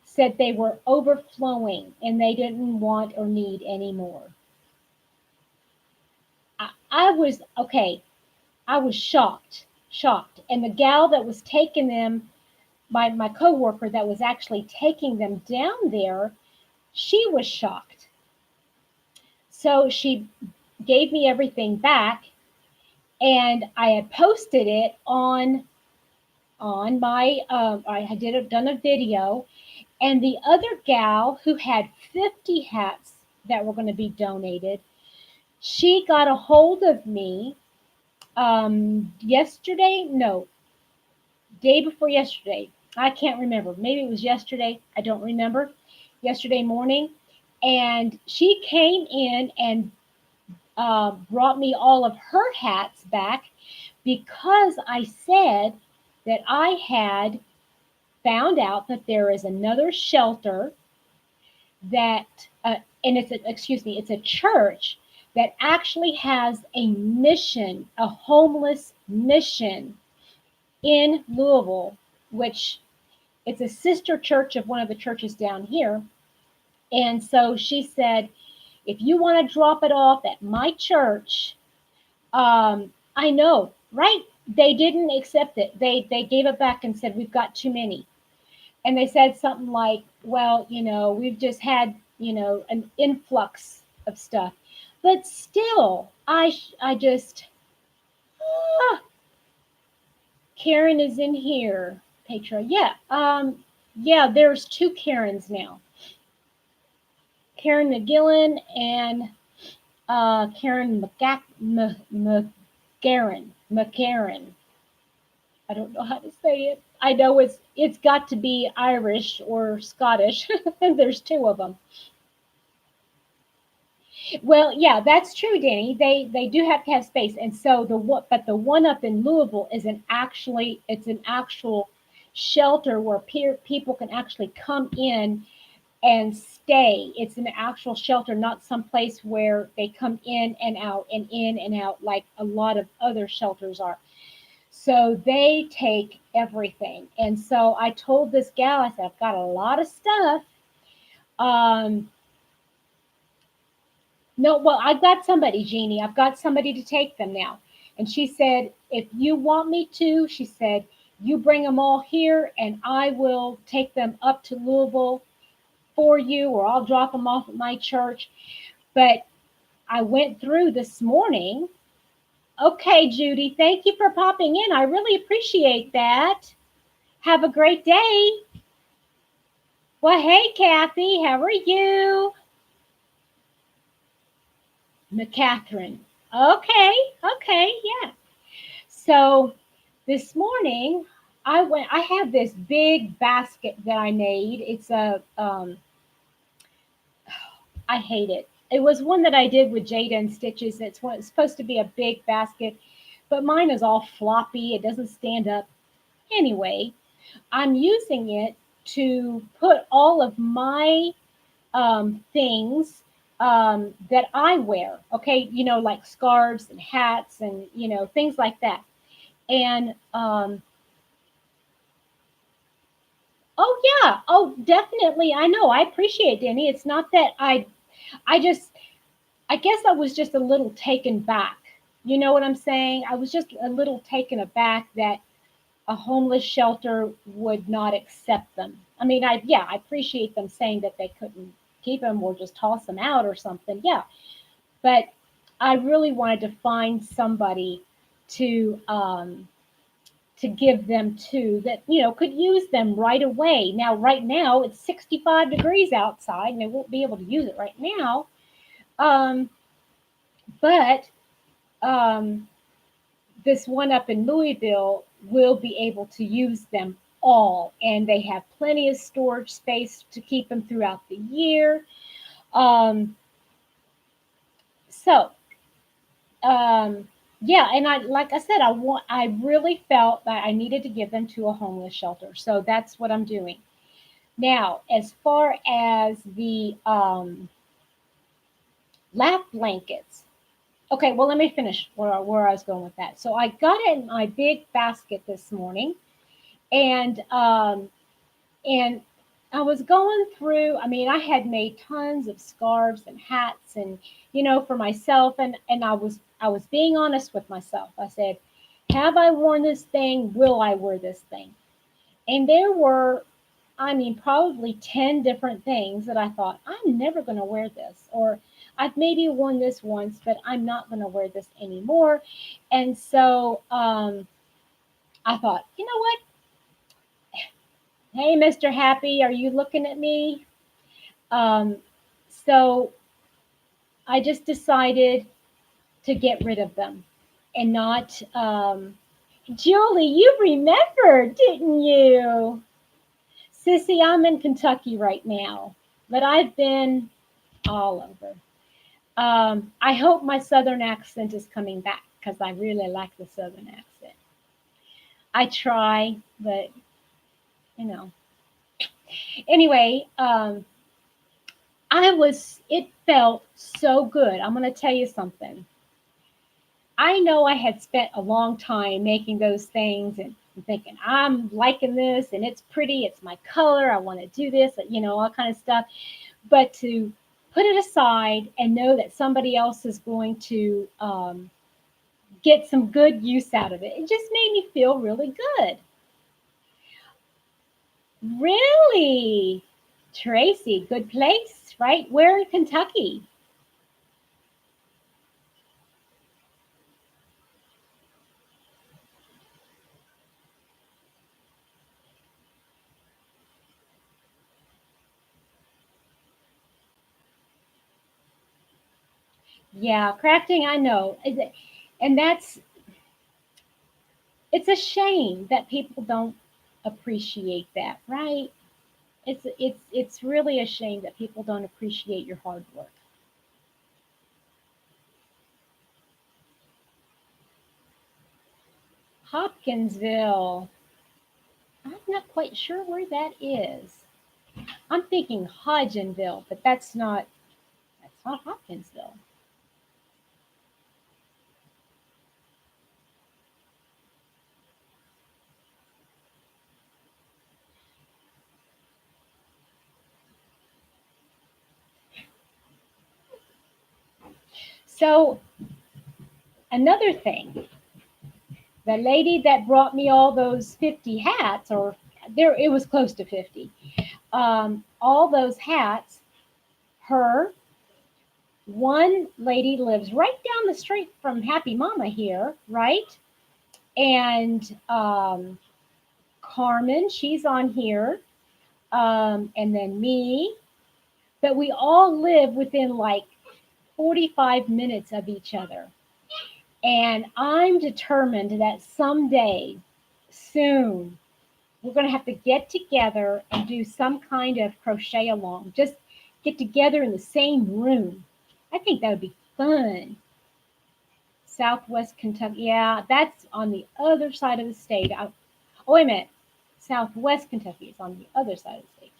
Said they were overflowing and they didn't want or need any more. I was, okay, I was shocked. And the gal that was taking them, my coworker that was actually taking them down there, she was shocked. So she gave me everything back, and I had posted it on my I had done a video, and the other gal who had 50 hats that were going to be donated, she got a hold of me yesterday. No, day before yesterday. I can't remember. Maybe it was yesterday. I don't remember. Yesterday morning, and she came in and brought me all of her hats back because I said that I had found out that there is another shelter that, and excuse me, it's a church that actually has a mission, a homeless mission in Louisville, which it's a sister church of one of the churches down here. And so she said, if you want to drop it off at my church, I know, right? They didn't accept it. They gave it back and said, we've got too many. And they said something like, well, we've just had, an influx of stuff. But still, I just, ah, Karen is in here, Petra. Yeah, there's two Karens now. Karen McGillan and Karen McGarren. I don't know how to say it. I know it's got to be Irish or Scottish. There's two of them. Well, yeah, that's true, Danny. They do have to have space, and so the one up in Louisville is it's an actual shelter where people can actually come in and stay. It's an actual shelter, not some place where they come in and out like a lot of other shelters are. So they take everything. And so I told this gal, I said, I've got a lot of stuff. Um, no, well, I've got somebody, Jeannie. I've got somebody to take them now. And she said, if you want me to, she said, you bring them all here and I will take them up to Louisville for you, or I'll drop them off at my church. But I went through this morning. Okay, Judy, thank you for popping in. I really appreciate that. Have a great day. Well, hey, Kathy, how are you? McCatherine. Okay, yeah. So this morning, I have this big basket that I made. I hate it. It was one that I did with Jada and Stitches. It's supposed to be a big basket, but mine is all floppy. It doesn't stand up. Anyway, I'm using it to put all of my things that I wear. Okay, like scarves and hats and things like that. And oh yeah, oh definitely. I know. I appreciate Danny. It's not that I just I guess I was just a little taken back. You know what I'm saying? I was just a little taken aback that a homeless shelter would not accept them. I mean, I appreciate them saying that they couldn't keep them or just toss them out or something. Yeah, but I really wanted to find somebody to give them to that could use them right away. Now, right now it's 65 degrees outside, and they won't be able to use it right now. Um, but um, this one up in Louisville will be able to use them all, and they have plenty of storage space to keep them throughout the year. Um, so, yeah, and like I said, I really felt that I needed to give them to a homeless shelter, so that's what I'm doing now. As far as the lap blankets. Okay, well, let me finish where I was going with that. So I got it in my big basket this morning, and and I was going through. I mean, I had made tons of scarves and hats, and for myself, and I was being honest with myself. I said, "Have I worn this thing? Will I wear this thing?" And there were, I mean, probably 10 different things that I thought I'm never going to wear this, or I've maybe worn this once, but I'm not going to wear this anymore. And so I thought, you know what? Hey, Mr. Happy, are you looking at me? Um, so I just decided to get rid of them and not. Julie, you remembered, didn't you? Sissy, I'm in Kentucky right now, but I've been all over. I hope my southern accent is coming back because I really like the southern accent. I try, but you know. Anyway, it felt so good. I'm going to tell you something. I know I had spent a long time making those things and thinking, I'm liking this and it's pretty, it's my color, I want to do this, all kind of stuff. But to put it aside and know that somebody else is going to get some good use out of it, it just made me feel really good. Really? Tracy, good place, right? Where in Kentucky? Yeah, crafting, I know. And it's a shame that people don't appreciate that, right? It's really a shame that people don't appreciate your hard work. Hopkinsville. I'm not quite sure where that is. I'm thinking Hodgenville, but that's not Hopkinsville. So another thing, the lady that brought me all those 50 hats, or there it was close to 50, all those hats, her one lady lives right down the street from Happy Mama here, right? And Carmen, she's on here, and then me. But we all live within like 45 minutes of each other. And I'm determined that someday, soon, we're going to have to get together and do some kind of crochet along. Just get together in the same room. I think that would be fun. Southwest Kentucky. Yeah, that's on the other side of the state. Oh, wait a minute. Southwest Kentucky is on the other side of the state.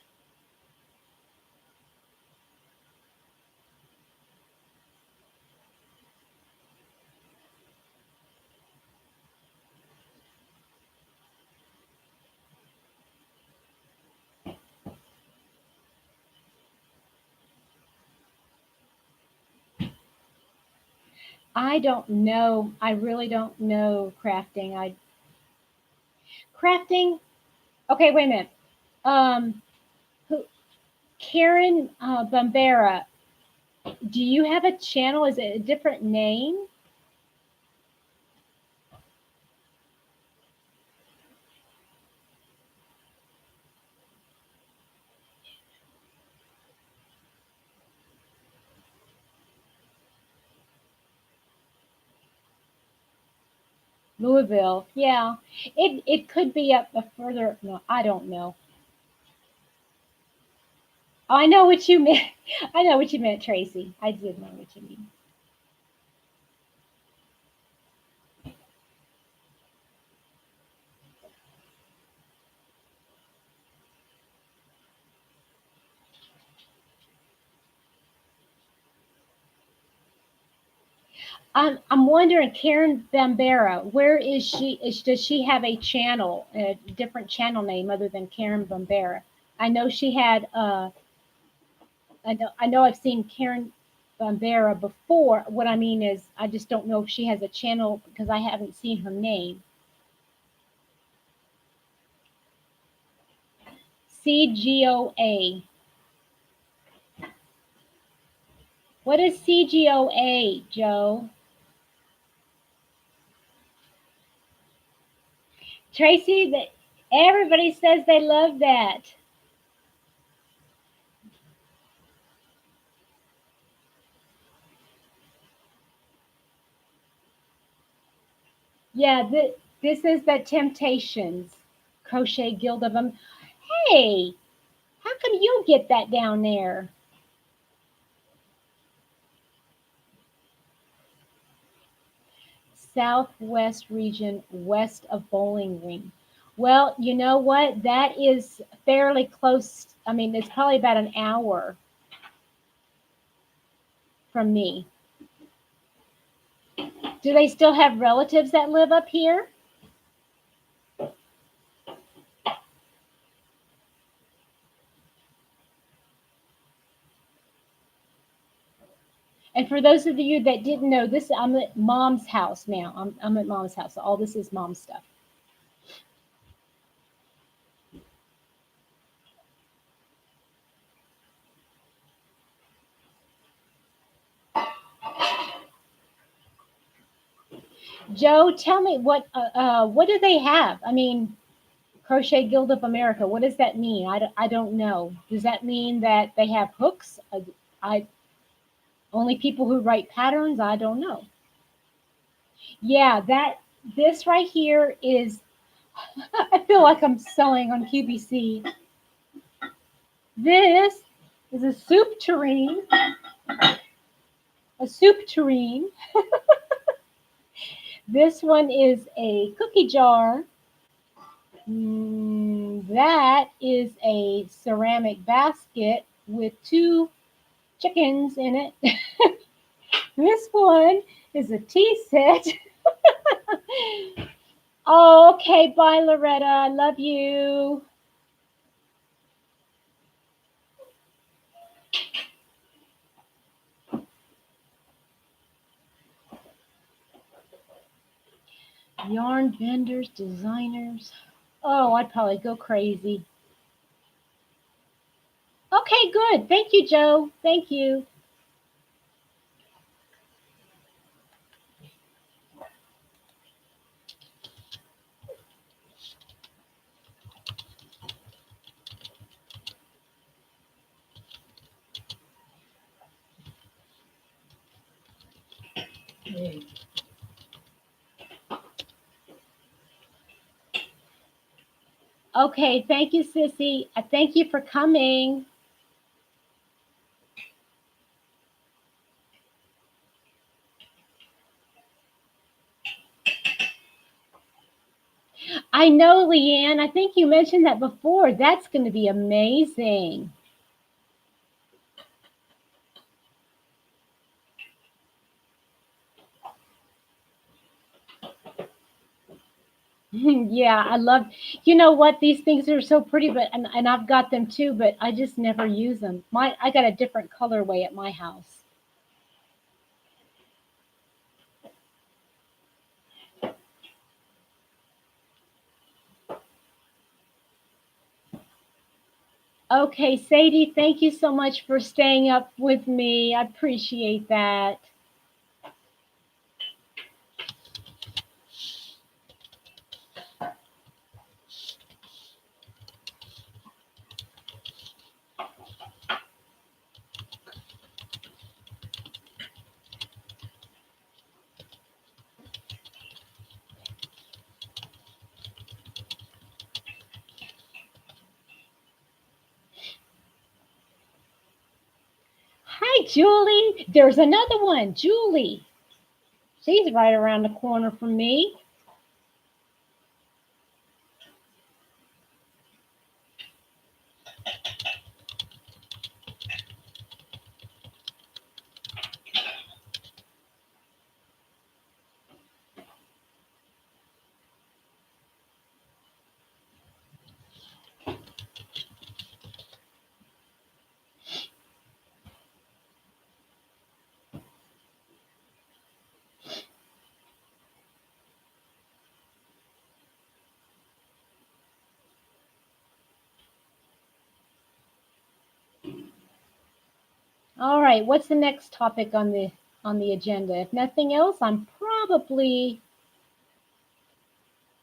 I don't know. I really don't know crafting. I crafting. Okay, wait a minute. Um, who, Karen Bombera. Do you have a channel? Is it a different name? Louisville. Yeah, it could be up a further. No, I don't know. I know what you meant. I know what you meant, Tracy. I did know what you mean. I'm wondering, Karen Bambera, where is she? Does she have a channel, a different channel name other than Karen Bambera? I know she had. I know I've seen Karen Bambera before. What I mean is, I just don't know if she has a channel because I haven't seen her name. CGOA. What is CGOA, Joe? Tracy, everybody says they love that. Yeah, this is the Temptations Crochet Guild of them. Hey, how come you get that down there? Southwest region west of Bowling Green. Well, you know what? That is fairly close. I mean, it's probably about an hour from me. Do they still have relatives that live up here? And for those of you that didn't know, this I'm at Mom's house now. I'm at Mom's house. So all this is Mom stuff. Joe, tell me what do they have? I mean, Crochet Guild of America. What does that mean? I don't know. Does that mean that they have hooks? I only people who write patterns. I don't know. Yeah, that this right here is. I feel like I'm selling on QVC. This is a soup tureen. A soup tureen. This one is a cookie jar. That is a ceramic basket with two chickens in it. This one is a tea set. Oh, okay. Bye, Loretta. I love you. Yarn vendors, designers. Oh, I'd probably go crazy. Okay, good. Thank you, Joe. Thank you. Hey, Okay, thank you, Sissy. Thank you for coming. I know, Leanne. I think you mentioned that before. That's going to be amazing. Yeah, I love. You know what? These things are so pretty, but and I've got them too, but I just never use them. I got a different colorway at my house. Okay, Sadie, thank you so much for staying up with me. I appreciate that. Hi, Julie. There's another one, Julie. She's right around the corner from me. All right, what's the next topic on the agenda? If nothing else, I'm probably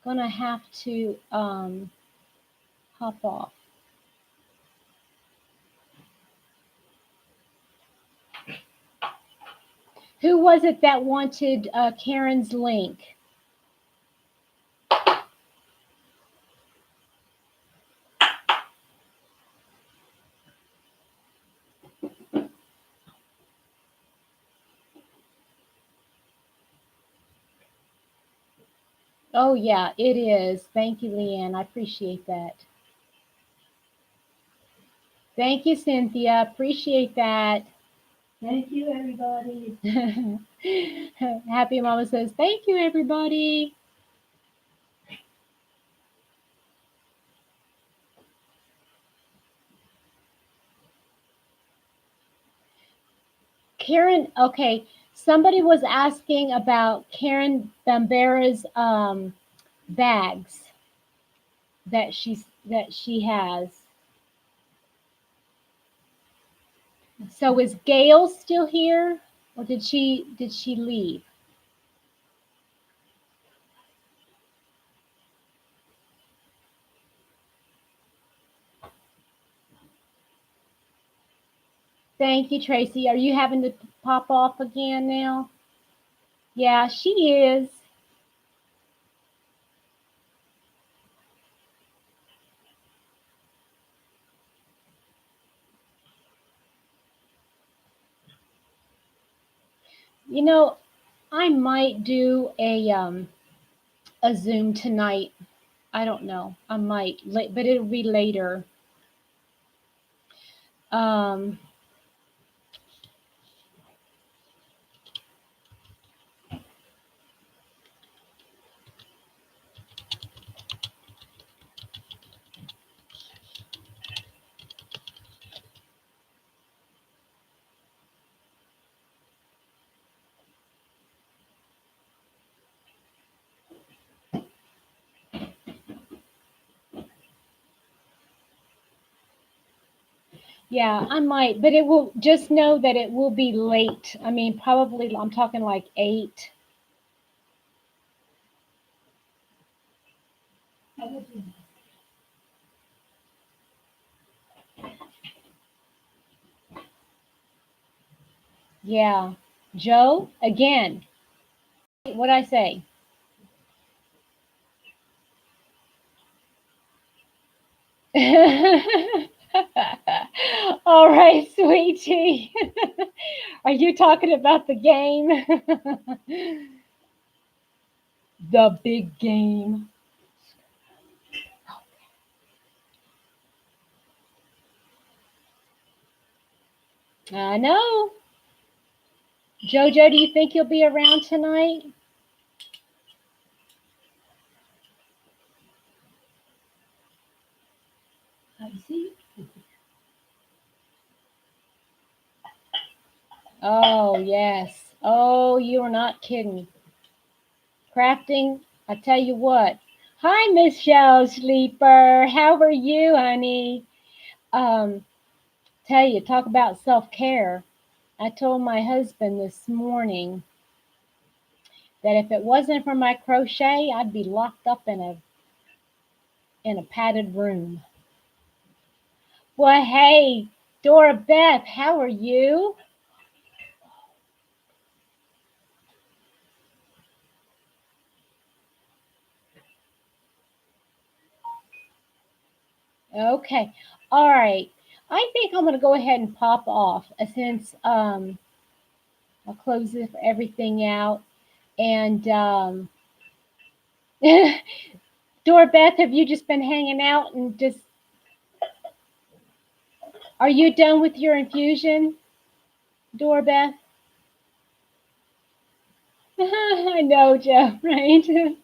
gonna have to hop off. Who was it that wanted Karen's link? Oh yeah, it is. Thank you, Leanne. I appreciate that. Thank you, Cynthia. Appreciate that. Thank you, everybody. Happy Mama says, thank you, everybody. Karen, okay. Somebody was asking about Karen Bambera's bags that she has. So is Gail still here, or did she leave? Thank you, Tracy. Are you having to pop off again now? Yeah, she is. You know, I might do a Zoom tonight. I don't know. I might, but it'll be later. Um, yeah, I might, but it will just know that it will be late. I mean, probably I'm talking like 8. I was in Yeah. Joe, again, what'd I say? All right, sweetie. Are you talking about the game? The big game. I know. Jojo, do you think you'll be around tonight? I see. Oh, yes. Oh, you are not kidding. Crafting, I tell you what. Hi, Miss Shell Sleeper. How are you, honey? Um, Tell you, talk about self-care. I told my husband this morning that if it wasn't for my crochet, I'd be locked up in a padded room. Well, hey, Dora Beth, how are you? Okay. All right. I think I'm going to go ahead and pop off since I'll close everything out. And Dora Beth, have you just been hanging out and just, are you done with your infusion, Dora Beth? I know, Joe, right?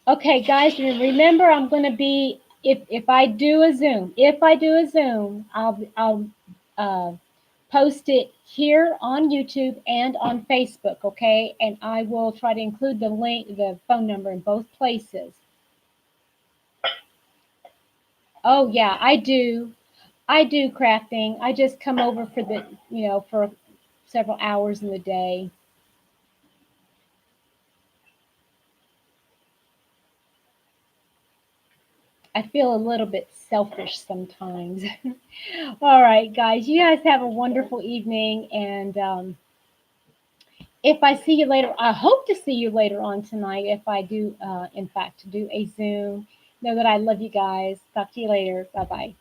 Okay, guys, remember I'm going to be if I do a Zoom, I'll post it here on YouTube and on Facebook, okay? And I will try to include the link, the phone number in both places. Oh yeah, I do. I do crafting. I just come over for the, for several hours in the day. I feel a little bit selfish sometimes. All right, guys, you guys have a wonderful evening. And if I see you later, I hope to see you later on tonight. If I do, in fact, do a Zoom, know that I love you guys. Talk to you later. Bye bye.